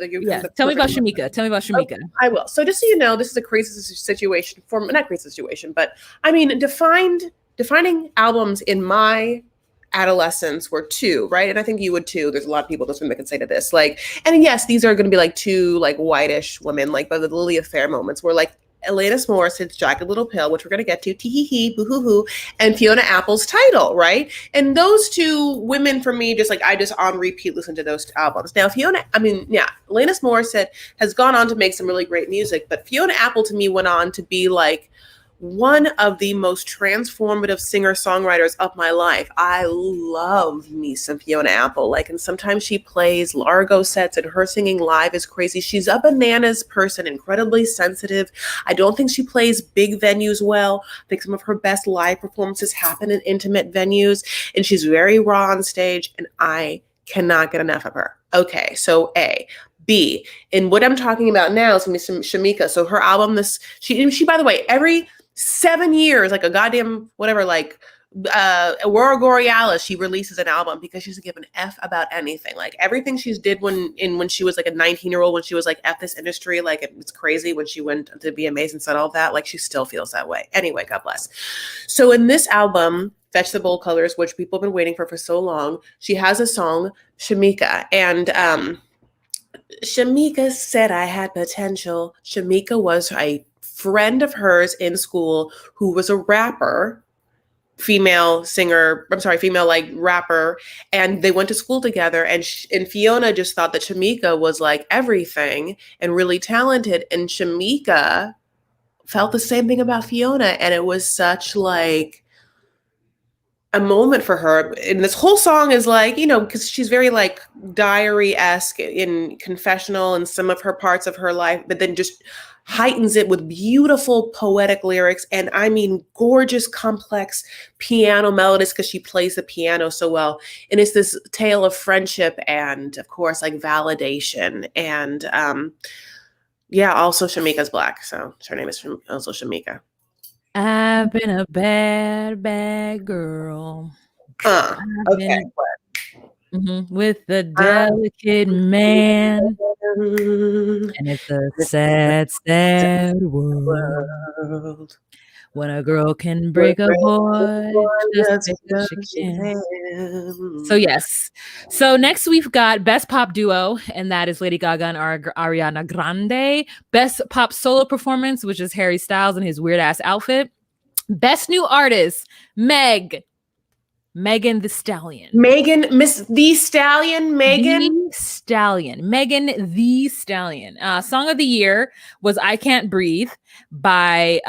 Tell me about Shamika. Oh, I will. So just so you know, this is a crazy situation not crazy situation, but I mean, defining albums in my adolescence were two, right? And I think you would too. There's a lot of people that can say to this, like, and yes, these are going to be like two like whitish women, like by the Lily Affair moments where like Alanis Morissette's Jagged Little Pill, which we're going to get to, tee-hee-hee, boo-hoo-hoo, and Fiona Apple's Title, right? And those two women, for me, I just on repeat listen to those albums. Now, Alanis Morissette has gone on to make some really great music, but Fiona Apple, to me, went on to be, like, one of the most transformative singer-songwriters of my life. I love me some Fiona Apple. Like, and sometimes she plays Largo sets, and her singing live is crazy. She's a bananas person, incredibly sensitive. I don't think she plays big venues well. I think some of her best live performances happen in intimate venues, and she's very raw on stage, and I cannot get enough of her. Okay, so A. B. And what I'm talking about now is Shamika. So her album, she by the way, every 7 years, like a goddamn whatever, like Aurora Borealis, she releases an album because she doesn't give an F about anything. Like everything she's did when she was like a 19-year-old, when she was like F this industry, like it's crazy when she went to BMAs and said all of that, like she still feels that way. Anyway, God bless. So in this album, Fetch the Bold Colors, which people have been waiting for so long, she has a song, Shamika, and Shamika said I had potential. Shamika was a friend of hers in school who was a rapper, female like rapper, and they went to school together, and Fiona just thought that Shamika was like everything and really talented, and Shamika felt the same thing about Fiona, and it was such like a moment for her. And this whole song is like, because she's very like diary-esque in confessional in some of her parts of her life, but then just heightens it with beautiful poetic lyrics. And I mean, gorgeous, complex piano melodies because she plays the piano so well. And it's this tale of friendship and of course, like validation. And also Shamika's Black. So her name is also Shamika. I've been a bad, bad girl. Okay. With the delicate man. And it's a sad, sad world. When a girl can break a boy just because she can. So yes. So next we've got Best Pop Duo, and that is Lady Gaga and Ariana Grande. Best Pop Solo Performance, which is Harry Styles and his weird ass outfit. Best New Artist, Megan the Stallion. Megan, Miss the Stallion, Megan. The Stallion. Megan the Stallion. Song of the Year was I Can't Breathe by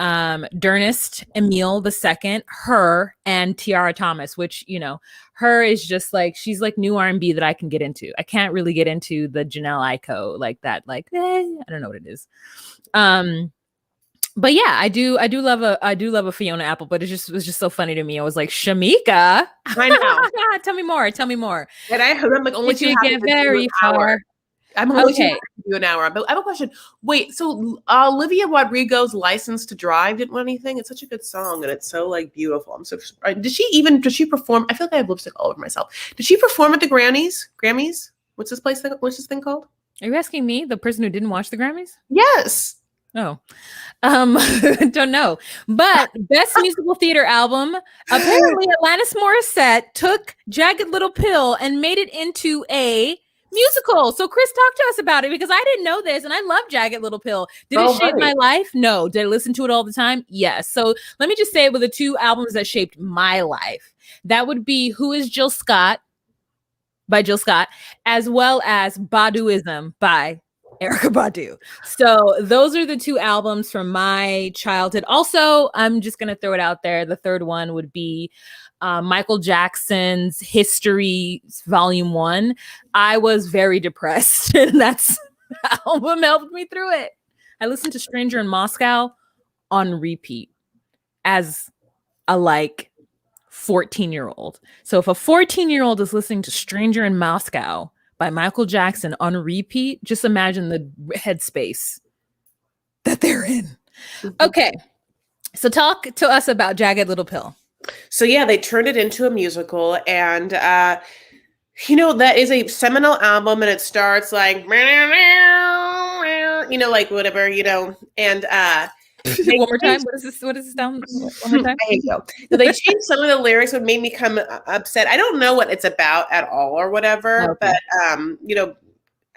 Dernest Emile II, Her, and Tiara Thomas, which, you know, Her is just like, she's like new R&B that I can get into. I can't really get into the Jhen&eacute like that. Like, I don't know what it is. But yeah, I do love a Fiona Apple, but it was just so funny to me. I was like, Shamika. I know. Tell me more. And I'm like, only you get very far. I'm only okay. Do an hour. But I have a question. Wait, so Olivia Rodrigo's "License to Drive" didn't win anything? It's such a good song, and it's so like beautiful. I'm so. Did she perform? I feel like I have lipstick all over myself. Did she perform at the Grammys? What's this thing called? Are you asking me, the person who didn't watch the Grammys? Yes. Oh, don't know. But best musical theater album, apparently Alanis Morissette took Jagged Little Pill and made it into a musical. So Chris, talk to us about it, because I didn't know this and I love Jagged Little Pill. Did it shape my life? No. Did I listen to it all the time? Yes. So let me just say, with the two albums that shaped my life, that would be Who Is Jill Scott by Jill Scott, as well as Baduism by Erykah Badu. So those are the two albums from my childhood. Also, I'm just going to throw it out there. The third one would be Michael Jackson's History Volume 1. I was very depressed, and that album helped me through it. I listened to Stranger in Moscow on repeat as a 14-year-old. So if a 14-year-old is listening to Stranger in Moscow by Michael Jackson on repeat, just imagine the headspace that they're in. Okay, so talk to us about Jagged Little Pill. So yeah, they turned it into a musical, and you know, that is a seminal album, and it starts like, you know, like whatever, you know, and one more time. What is this down? One more time. There you go. So they changed some of the lyrics, what made me come upset. I don't know what it's about at all or whatever, okay. But you know,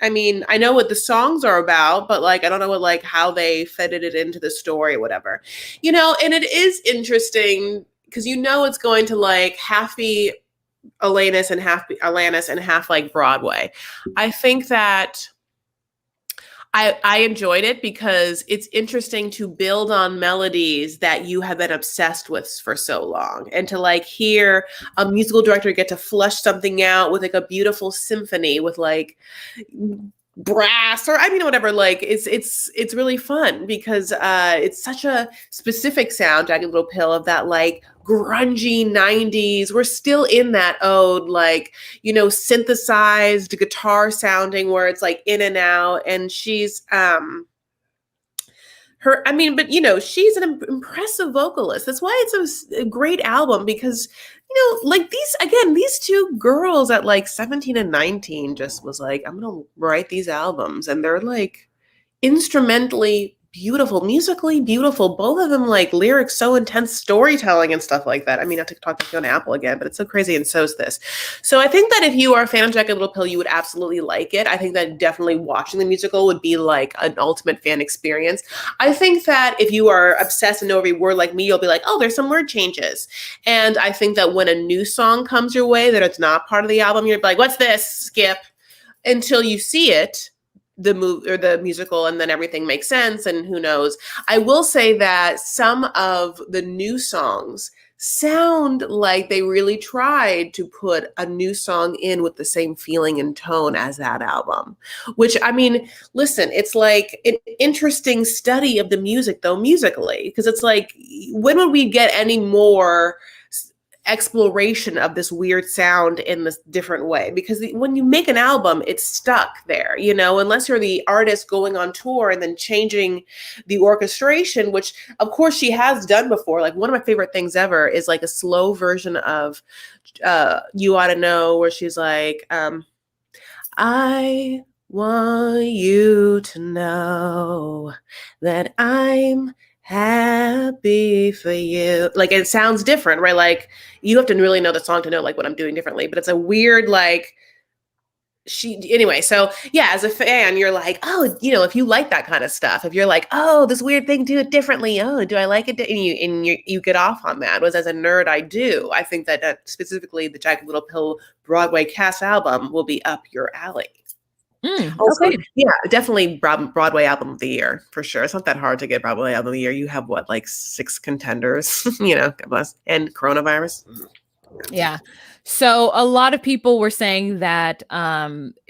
I mean, I know what the songs are about, but like, I don't know what, like, how they fitted it into the story or whatever, you know. And it is interesting because, you know, it's going to like half be Alanis and half like Broadway. I think that I enjoyed it because it's interesting to build on melodies that you have been obsessed with for so long, and to like hear a musical director get to flush something out with like a beautiful symphony with like brass, or I mean whatever, like it's really fun because it's such a specific sound, Jagged Little Pill, of that like grungy 90s. We're still in that ode, like, you know, synthesized guitar sounding where it's like in and out. And she's but you know, she's an impressive vocalist. That's why it's a great album, because, you know, like these two girls at like 17 and 19 just was like, I'm gonna write these albums, and they're like instrumentally beautiful, musically beautiful, both of them, like lyrics so intense, storytelling and stuff like that. I mean, not to talk to Fiona Apple again, but it's so crazy, and so is this. So I think that if you are a fan of Jagged Little Pill, you would absolutely like it. I think that definitely watching the musical would be like an ultimate fan experience. I think that if you are obsessed and know every word like me, you'll be like, oh, there's some word changes. And I think that when a new song comes your way that it's not part of the album, you're like, what's this? Skip until you see it, the movie or the musical, and then everything makes sense, and who knows. I will say that some of the new songs sound like they really tried to put a new song in with the same feeling and tone as that album, which, I mean, listen, it's like an interesting study of the music though, musically, because it's like, when would we get any more exploration of this weird sound in this different way? Because when you make an album, it's stuck there, you know, unless you're the artist going on tour and then changing the orchestration, which of course she has done before. Like, one of my favorite things ever is like a slow version of You Ought to Know, where she's like, I want you to know that I'm happy for you. Like, it sounds different, right? Like, you have to really know the song to know like what I'm doing differently, but it's a weird, like, anyway, so yeah, as a fan, you're like, oh, if you like that kind of stuff, if you're like, oh, this weird thing, do it differently. Oh, do I like it? And you get off on that. Whereas as a nerd, I do. I think that specifically the Jagged Little Pill Broadway cast album will be up your alley. Also, Okay. yeah, definitely Broadway album of the year for sure. It's not that hard to get Broadway album of the year. You have what, like 6 contenders, God bless, and coronavirus. Yeah. So a lot of people were saying that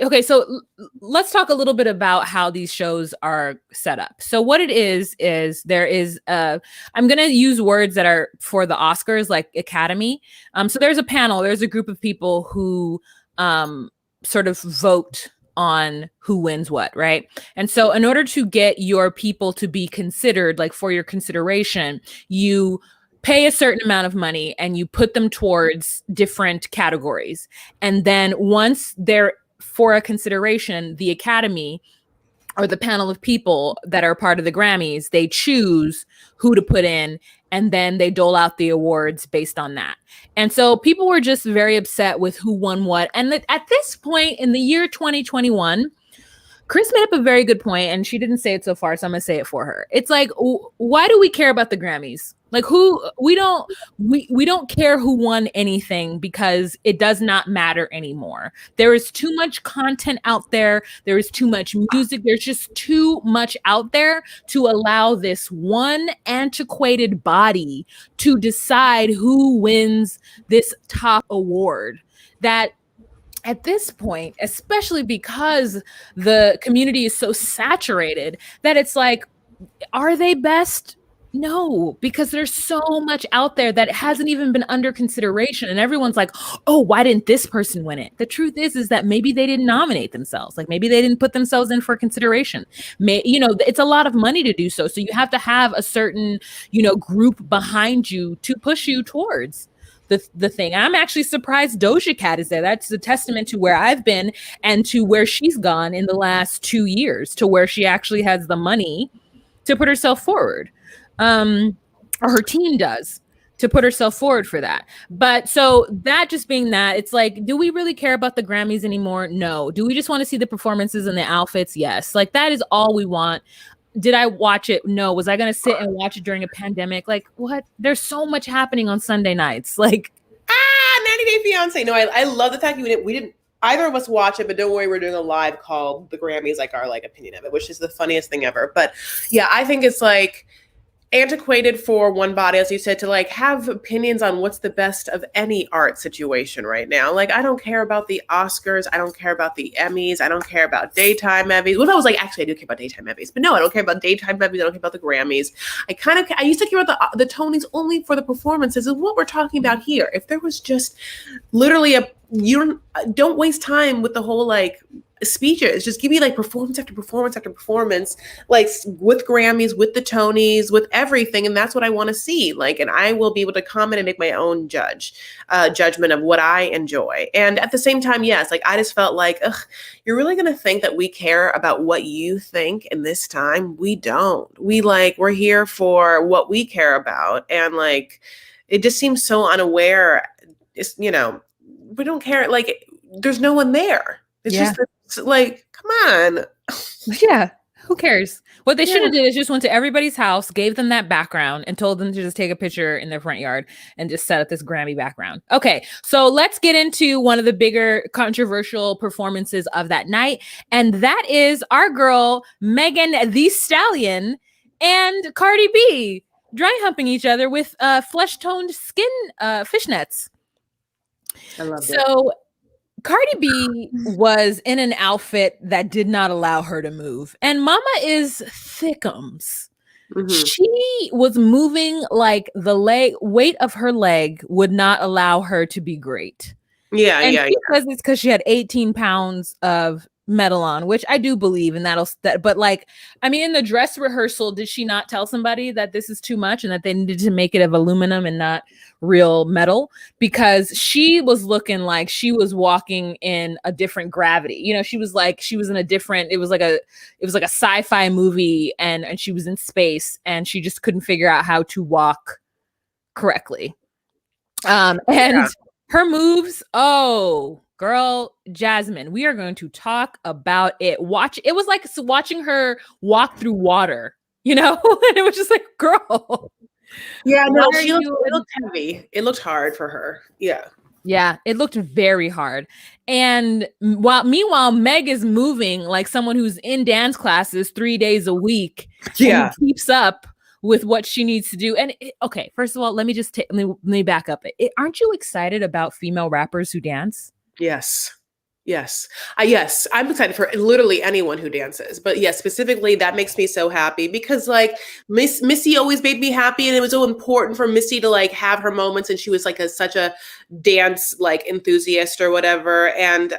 okay, so let's talk a little bit about how these shows are set up. So what it is there is I'm going to use words that are for the Oscars, like Academy. So there's a panel, there's a group of people who sort of vote on who wins what, right? And so in order to get your people to be considered, like for your consideration, you pay a certain amount of money and you put them towards different categories. And then once they're for a consideration, the Academy or the panel of people that are part of the Grammys, they choose who to put in, and then they dole out the awards based on that. And so people were just very upset with who won what. And at this point in the year 2021, Chris made up a very good point, and she didn't say it so far, so I'm gonna say it for her. It's like, why do we care about the Grammys? Like, we don't care who won anything, because it does not matter anymore. There is too much content out there. There is too much music. There's just too much out there to allow this one antiquated body to decide who wins this top award. That at this point, especially because the community is so saturated, that it's like, are they best? No, because there's so much out there that hasn't even been under consideration. And everyone's like, oh, why didn't this person win it? The truth is that maybe they didn't nominate themselves. Like maybe they didn't put themselves in for consideration. It's a lot of money to do so. So you have to have a certain, group behind you to push you towards the thing. I'm actually surprised Doja Cat is there. That's a testament to where I've been and to where she's gone in the last 2 years, to where she actually has the money to put herself forward. Or her team does, to put herself forward for that. But so that just being that, it's like, do we really care about the Grammys anymore? No. Do we just want to see the performances and the outfits? Yes. Like that is all we want. Did I watch it? No. Was I going to sit and watch it during a pandemic? Like what? There's so much happening on Sunday nights. Like 90 Day Fiance. No, I love the fact we didn't either of us watch it, but don't worry, we're doing a live called The Grammys, like our opinion of it, which is the funniest thing ever. But yeah, I think it's like antiquated for one body, as you said, to have opinions on what's the best of any art situation right now. Like, I don't care about the Oscars. I don't care about the Emmys. I don't care about daytime Emmys. Well, I was like, actually, I do care about daytime Emmys, but no, I don't care about daytime Emmys. I don't care about the Grammys. I used to care about the Tonys only for the performances, is what we're talking about here. If there was just literally you don't waste time with the whole speeches. Just give me performance after performance after performance, with Grammys, with the Tonys, with everything. And that's what I want to see. And I will be able to comment and make my own judgment of what I enjoy. And at the same time, yes, I just felt like, ugh, you're really going to think that we care about what you think in this time? We don't. We're here for what we care about. And it just seems so unaware. It's, we don't care. There's no one there. It's just come on. Yeah, who cares? What they should have did is just went to everybody's house, gave them that background, and told them to just take a picture in their front yard and just set up this Grammy background. Okay, so let's get into one of the bigger controversial performances of that night, and that is our girl Megan Thee Stallion and Cardi B dry humping each other with flesh-toned skin fishnets. I love it. So Cardi B was in an outfit that did not allow her to move. And mama is thickums. Mm-hmm. She was moving like the weight of her leg would not allow her to be great. Yeah, and she says it's because she had 18 pounds of metal on, which I do believe, and but in the dress rehearsal, did she not tell somebody that this is too much and that they needed to make it of aluminum and not real metal? Because she was looking like she was walking in a different gravity. She was in a different, it was like a sci-fi movie, and she was in space and she just couldn't figure out how to walk correctly. Her moves, oh girl, Jasmine, we are going to talk about it. It was like watching her walk through water, you know? And it was just like, girl. Yeah, Why no, are it you looked heavy. It looked hard for her. Yeah. Yeah, it looked very hard. And meanwhile, Meg is moving like someone who's in dance classes 3 days a week and who keeps up with what she needs to do. And okay, first of all, let me back up. Aren't you excited about female rappers who dance? Yes. Yes. Yes. I'm excited for literally anyone who dances. But yes, specifically, that makes me so happy because like Missy always made me happy. And it was so important for Missy to like have her moments. And she was like such a dance like enthusiast or whatever. And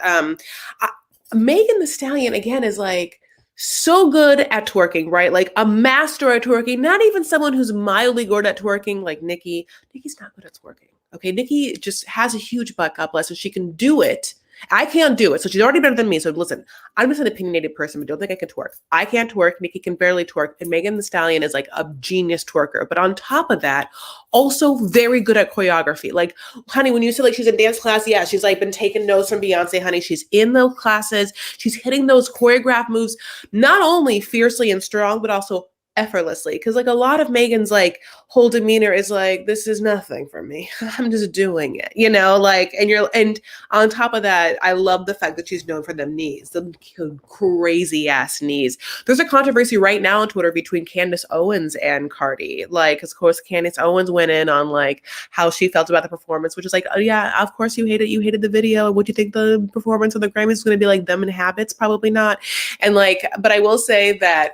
Megan Thee Stallion, again, is like so good at twerking, right? Like a master at twerking, not even someone who's mildly good at twerking like Nicki. Nicki's not good at twerking. Okay. Nicki just has a huge butt, God bless her. She can do it. I can't do it. So she's already better than me. So listen, I'm just an opinionated person, but don't think I can twerk. I can't twerk. Nicki can barely twerk. And Megan Thee Stallion is like a genius twerker. But on top of that, also very good at choreography. Like, honey, when you say like she's in dance class, yeah, she's like been taking notes from Beyonce, honey. She's in those classes. She's hitting those choreographed moves, not only fiercely and strong, but also effortlessly. Because like a lot of Megan's like whole demeanor is like, this is nothing for me. I'm just doing it, you know, like, and on top of that, I love the fact that she's known for them knees, the crazy ass knees. There's a controversy right now on Twitter between Candace Owens and Cardi. Like, of course, Candace Owens went in on like how she felt about the performance, which is like, oh yeah, of course you hated the video. What do you think the performance of the Grammys is going to be like? Them in Habits? Probably not. And like, but I will say that,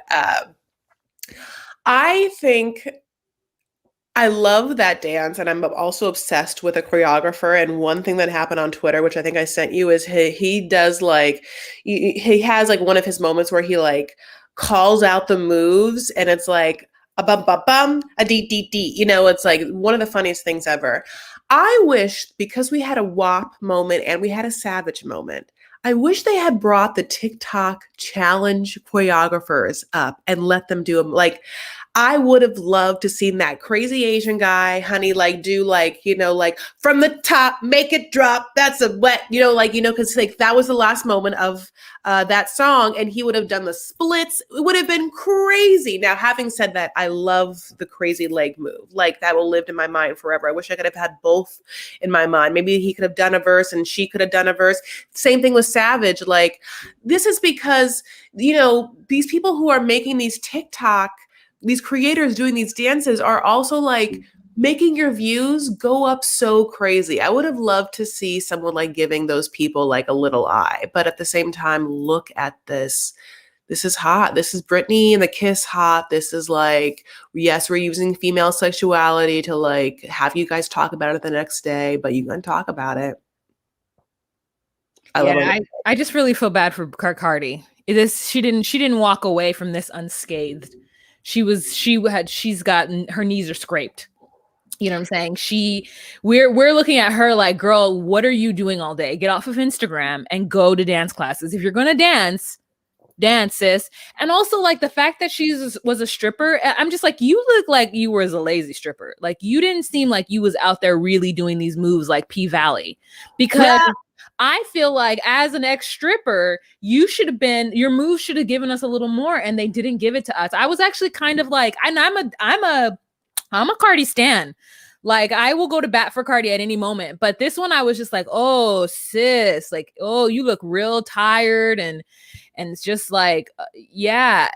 I think I love that dance, and I'm also obsessed with a choreographer. And one thing that happened on Twitter, which I think I sent you, is he does like he has like one of his moments where he like calls out the moves, and it's like a bum bum bum, a dee dee dee. You know, it's like one of the funniest things ever. I wish because we had a WAP moment and we had a Savage moment. I wish they had brought the TikTok challenge choreographers up and let them do them. Like, I would have loved to seen that crazy Asian guy, honey, like do like, you know, like from the top, make it drop. That's a wet, you know, like, you know, because like that was the last moment of that song, and he would have done the splits. It would have been crazy. Now, having said that, I love the crazy leg move. Like that will live in my mind forever. I wish I could have had both in my mind. Maybe he could have done a verse and she could have done a verse. Same thing with Savage. Like this is because, you know, these people who are making these TikTok, these creators doing these dances are also like making your views go up so crazy. I would have loved to see someone like giving those people like a little eye, but at the same time, look at this. This is hot. This is Britney and the Kiss hot. This is like, yes, we're using female sexuality to like have you guys talk about it the next day, but you can talk about it. I just really feel bad for Cardi. She didn't walk away from this unscathed. She's gotten her knees are scraped. You know what I'm saying? We're looking at her like, girl, what are you doing all day? Get off of Instagram and go to dance classes. If you're gonna dance, sis. And also like the fact that she was a stripper, I'm just like, you look like you were a lazy stripper. Like you didn't seem like you was out there really doing these moves like P Valley, because I feel like as an ex-stripper, your move should have given us a little more, and they didn't give it to us. I was actually kind of like, I'm a Cardi stan. Like I will go to bat for Cardi at any moment. But this one I was just like, oh sis, like, oh, you look real tired, and it's just like, yeah.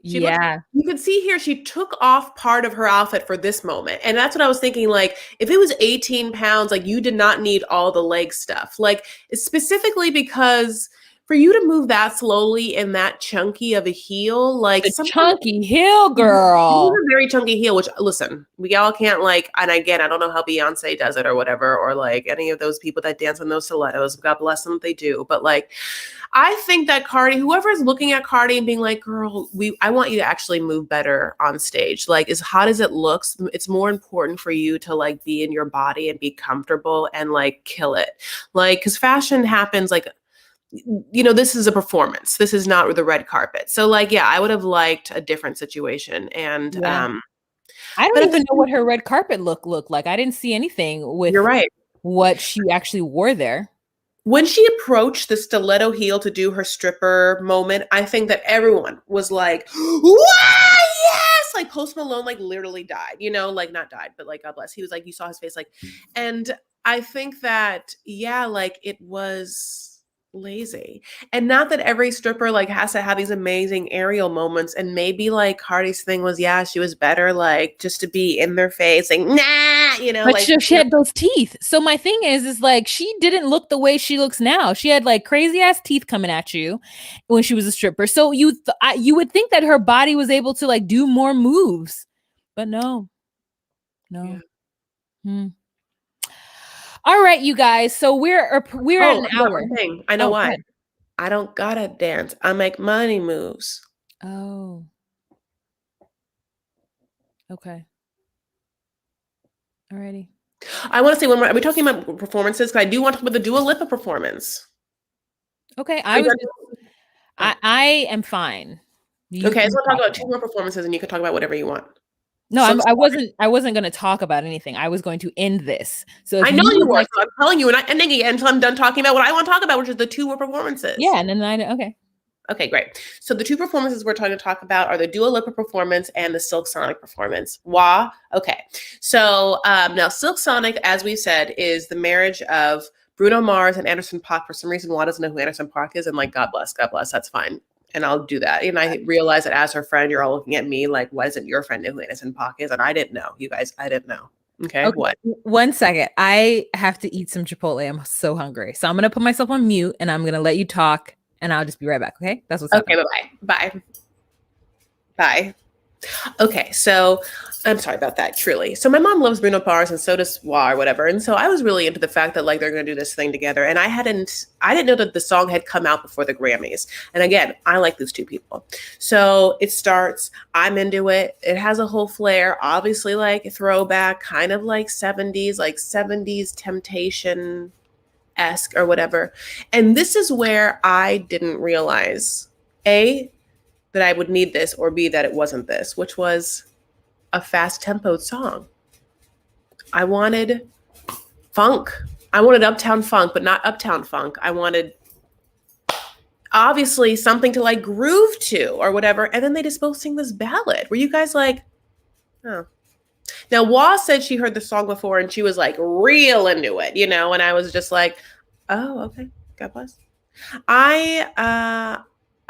You could see here she took off part of her outfit for this moment. And that's what I was thinking. Like, if it was 18 pounds, like you did not need all the leg stuff. Like, specifically because for you to move that slowly and that chunky of a heel, like chunky heel, girl. A very chunky heel, which listen, we all can't like, and again, I don't know how Beyonce does it or whatever, or like any of those people that dance on those stilettos. God bless them if they do. But like, I think that Cardi, whoever is looking at Cardi and being like, girl, I want you to actually move better on stage. Like as hot as it looks, it's more important for you to like be in your body and be comfortable and like kill it. Like, because fashion happens like, you know, this is a performance. This is not the red carpet. So like, yeah, I would have liked a different situation. And I don't even know what her red carpet look looked like. I didn't see anything with. You're right. what she actually wore there. When she approached the stiletto heel to do her stripper moment, I think that everyone was like, "What? Yes!" Like Post Malone, like literally died. You know, like not died, but like God bless. He was like, you saw his face, like, and I think that yeah, like it was lazy, and not that every stripper like has to have these amazing aerial moments. And maybe like Cardi's thing was, yeah, she was better, like just to be in their face, like nah, you know, But like she had those teeth. So my thing is like she didn't look the way she looks now. She had like crazy ass teeth coming at you when she was a stripper. So you would think that her body was able to like do more moves, but no. yeah. Hmm. All right, you guys. So we're at an I got hour. one thing. I know Oh, go why. ahead. I don't gotta dance. I make money moves. Oh, okay. Alrighty. I want to say one more. Are we talking about performances? Because I do want to talk about the Dua Lipa performance. Okay. Are you done? Oh. I am fine. You Okay, I can just want to talk talk about two about. more performances, and you can talk about whatever you want. No, Silk Sonic. I wasn't going to talk about anything. I was going to end this. So if I know you you would were, like, so I'm telling you, we're not ending it until I'm done talking about what I want to talk about, which is the two more yeah, performances. and then okay. Okay, great. So the two performances we're trying to talk about are the Dua Lipa performance and the Silk Sonic performance. Wah. Okay. So now Silk Sonic, as we said, is the marriage of Bruno Mars and Anderson .Paak. For some reason, Wah doesn't know who Anderson .Paak is, and like, God bless, that's fine. And I'll do that. And I realize that as her friend, you're all looking at me like, why doesn't your friend know who Anderson .Paak is? And I didn't know. You guys, I didn't know. Okay, what? 1 second. I have to eat some Chipotle. I'm so hungry. So I'm going to put myself on mute and I'm going to let you talk and I'll just be right back. Okay. That's what's Okay, happening. bye-bye. Bye. Okay, so I'm sorry about that, truly. So my mom loves Bruno Mars and so does Wah or whatever. And so I was really into the fact that like they're gonna do this thing together. And I didn't know that the song had come out before the Grammys. And again, I like these two people. So it starts, I'm into it. It has a whole flair, obviously like throwback, kind of like 70s Temptation esque or whatever. And this is where I didn't realize A, that I would need this, or B, that it wasn't this, which was a fast tempoed song. I wanted funk. I wanted uptown funk, but not uptown funk. I wanted obviously something to like groove to or whatever. And then they just both sing this ballad. Were you guys like, oh. Now, Wah said she heard the song before and she was like real into it, you know, and I was just like, oh, okay. God bless.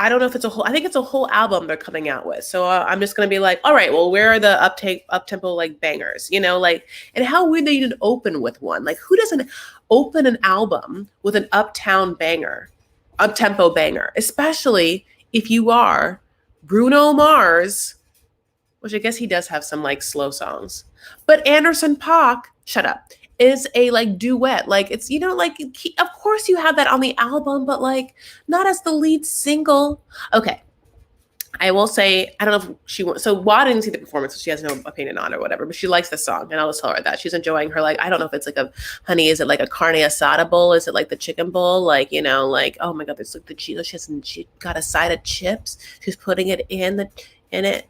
I don't know if it's a whole, I think it's a whole album they're coming out with. So I'm just going to be like, all right, well, where are the up-tempo like bangers, you know, like, and how weird they didn't open with one. Like who doesn't open an album with an uptown banger, up-tempo banger, especially if you are Bruno Mars, which I guess he does have some like slow songs, but Anderson .Paak, shut up, is a like duet. Like it's, you know, like of course you have that on the album, but like not as the lead single. Okay. I will say, I don't know if she wants, so Wah didn't see the performance, so she has no opinion on it or whatever, but she likes the song. And I'll just tell her that she's enjoying her, like, I don't know if it's like a, honey, is it like a carne asada bowl? Is it like the chicken bowl? Like, you know, like, oh my God, there's like the cheese. She got a side of chips. She's putting it in it.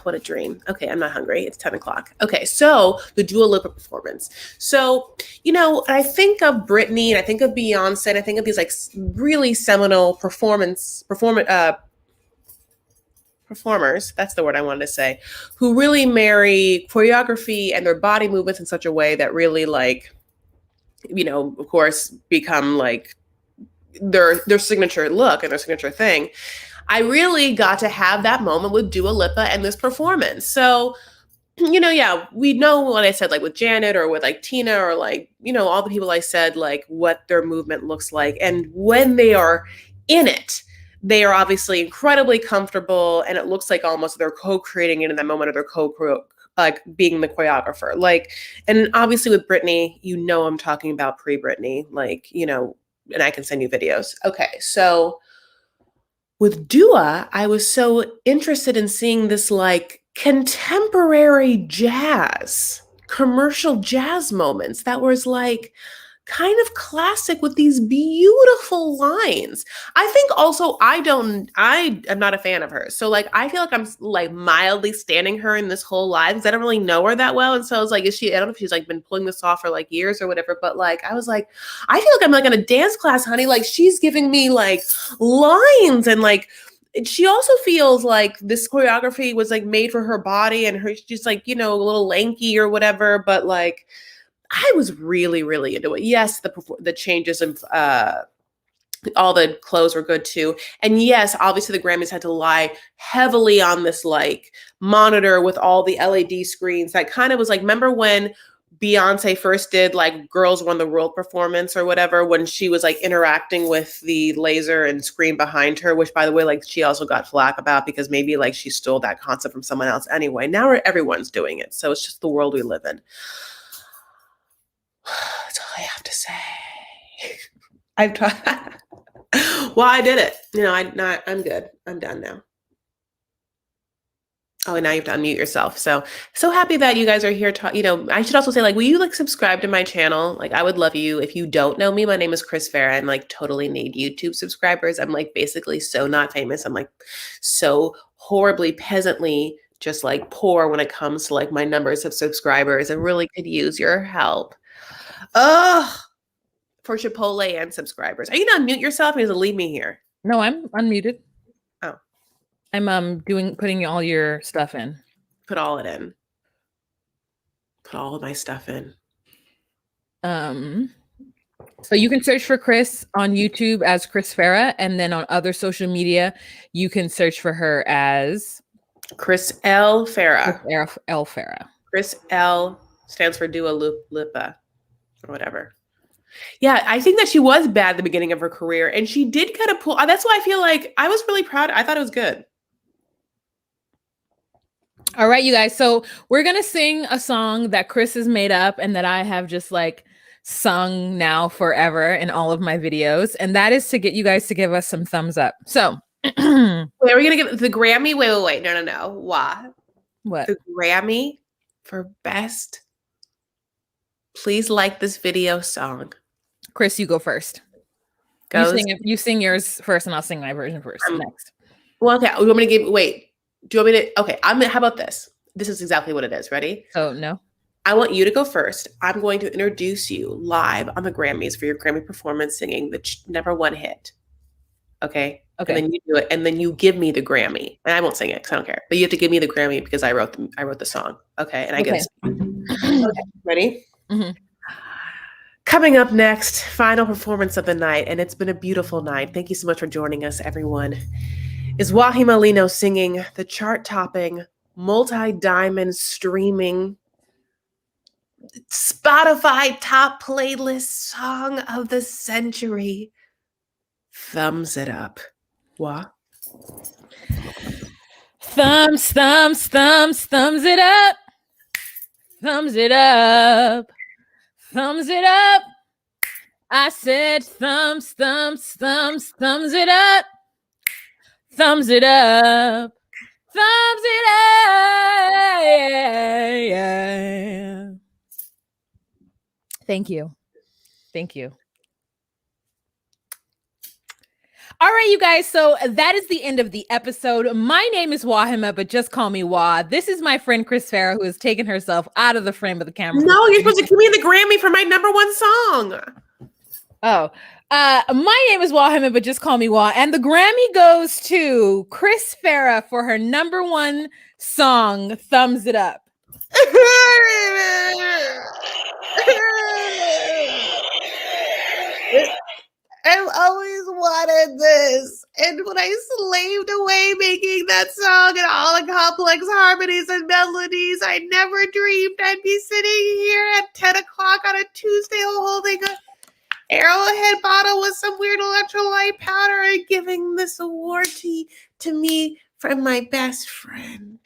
What a dream. Okay, I'm not hungry. It's 10 o'clock. Okay, so the Dua Lipa performance. So, you know, I think of Britney and I think of Beyonce and I think of these like really seminal performers, that's the word I wanted to say, who really marry choreography and their body movements in such a way that really like, you know, of course, become like their signature look and their signature thing. I really got to have that moment with Dua Lipa and this performance. So, you know, yeah, we know what I said, like with Janet or with like Tina or like, you know, all the people I said, like what their movement looks like. And when they are in it, they are obviously incredibly comfortable. And it looks like almost they're co-creating it in that moment, or they're like being the choreographer. Like, and obviously with Britney, you know, I'm talking about pre-Britney, like, you know, and I can send you videos. Okay. So, with Dua, I was so interested in seeing this like contemporary jazz, commercial jazz moments that was like kind of classic with these beautiful lines. I think also I am not a fan of her. So like I feel like I'm like mildly standing her in this whole live because I don't really know her that well. And so I was like, I don't know if she's like been pulling this off for like years or whatever, but like I was like, I feel like I'm like in a dance class, honey. Like she's giving me like lines and like she also feels like this choreography was like made for her body and her she's like, a little lanky or whatever, but like I was really, really into it. Yes, the changes of all the clothes were good too. And yes, obviously the Grammys had to rely heavily on this like monitor with all the LED screens that kind of was like, remember when Beyonce first did like Girls Won the World performance or whatever, when she was like interacting with the laser and screen behind her, which by the way, like she also got flack about because maybe like she stole that concept from someone else anyway. Now everyone's doing it. So it's just the world we live in. That's all I have to say. I've tried. Well, I did it. I'm good. I'm done now. Oh, and now you have to unmute yourself. So happy that you guys are here. I should also say, like, will you like subscribe to my channel? Like, I would love you. If you don't know me, my name is Chris Farah. I'm like totally need YouTube subscribers. I'm like basically so not famous. I'm like so horribly peasantly just like poor when it comes to like my numbers of subscribers. I really could use your help. Oh, for Chipotle and subscribers. Are you gonna unmute yourself or leave me here? No, I'm unmuted. Oh. I'm putting all your stuff in. Put all it in. Put all of my stuff in. So you can search for Chris on YouTube as Chris Farah, and then on other social media, you can search for her as Chris L. Farah. Chris L. Farah. Chris L. stands for Dua Lipa or whatever. Yeah, I think that she was bad at the beginning of her career, and she did kind of pull. That's why I feel like I was really proud. I thought it was good. All right, you guys. So we're going to sing a song that Chris has made up and that I have just like sung now forever in all of my videos. And that is to get you guys to give us some thumbs up. So wait, are we going to give the Grammy? Wait. No. Why? What? The Grammy for best. Please like this video song. Chris, you go first. You sing yours first and I'll sing my version first. Next. Well, okay. Do you want me to? Okay. How about this? This is exactly what it is. Ready? Oh, no. I want you to go first. I'm going to introduce you live on the Grammys for your Grammy performance singing the #1 hit. Okay. And then you do it, and then you give me the Grammy. And I won't sing it because I don't care. But you have to give me the Grammy because I wrote the song. Okay. And I get it. Okay. Ready? Mm-hmm. Coming up next, final performance of the night, and it's been a beautiful night. Thank you so much for joining us, everyone. Is Wahima Lino singing the chart-topping, multi-diamond streaming, Spotify top playlist song of the century, Thumbs It Up. What? Thumbs it up. Thumbs it up. Thumbs it up. I said thumbs it up. Thumbs it up. Thumbs it up. Yeah. Thank you. All right, you guys. So that is the end of the episode. My name is Wahima, but just call me Wah. This is my friend Chris Farah, who has taken herself out of the frame of the camera. No, you're supposed to give me the Grammy for my #1 song. Oh, my name is Wahima, but just call me Wah. And the Grammy goes to Chris Farah for her #1 song, Thumbs It Up. I've always wanted this. And when I slaved away making that song and all the complex harmonies and melodies, I never dreamed I'd be sitting here at 10 o'clock on a Tuesday holding a Arrowhead bottle with some weird electrolyte powder and giving this award to me from my best friend.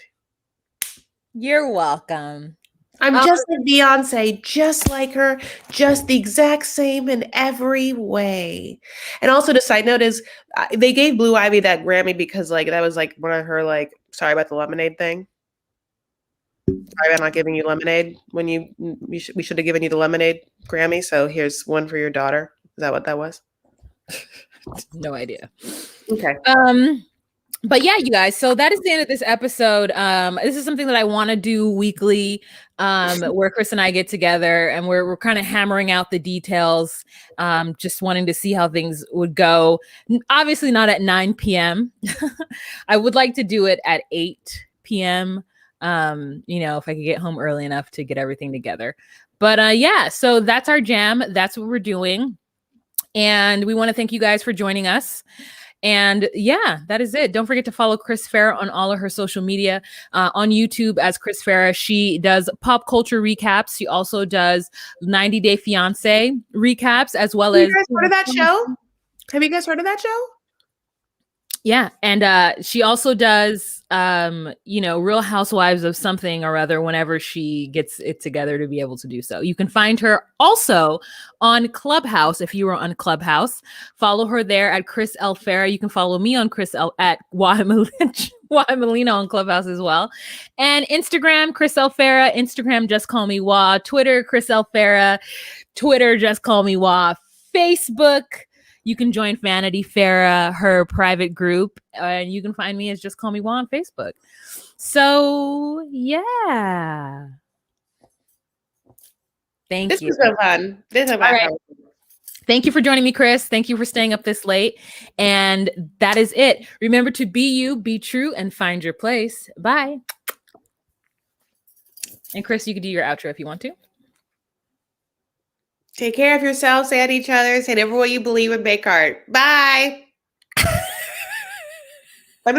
You're welcome. I'm just like Beyonce, just like her, just the exact same in every way. And also, the side note is they gave Blue Ivy that Grammy because like that was like one of her like sorry about the lemonade thing. Sorry about not giving you lemonade when we should have given you the lemonade Grammy. So here's one for your daughter. Is that what that was? No idea. Okay. But yeah, you guys, so that is the end of this episode. This is something that I want to do weekly, where Chris and I get together and we're kind of hammering out the details, just wanting to see how things would go. Obviously not at 9 p.m. I would like to do it at 8 p.m. If I could get home early enough to get everything together. But yeah, so that's our jam. That's what we're doing. And we want to thank you guys for joining us. And yeah, that is it. Don't forget to follow Chris Farah on all of her social media, on YouTube as Chris Farah. She does pop culture recaps. She also does 90 Day Fiance recaps, as well as. Have you guys heard of that show? Have you guys heard of that show? Yeah. And she also does, Real Housewives of something or other whenever she gets it together to be able to do so. You can find her also on Clubhouse. If you were on Clubhouse, follow her there at Chris L. Farah. You can follow me on at Wahima on Clubhouse as well. And Instagram, Chris L. Farah. Instagram, just call me Wah. Twitter, Chris L. Farah. Twitter, just call me Wah. Facebook, you can join Vanity Farah, her private group, and you can find me as Just Call Me Wah on Facebook. So, yeah. Thank you. This was so fun. All right. Thank you for joining me, Chris. Thank you for staying up this late. And that is it. Remember to be you, be true, and find your place. Bye. And Chris, you can do your outro if you want to. Take care of yourselves and each other. Say never what you believe in, make art. Bye.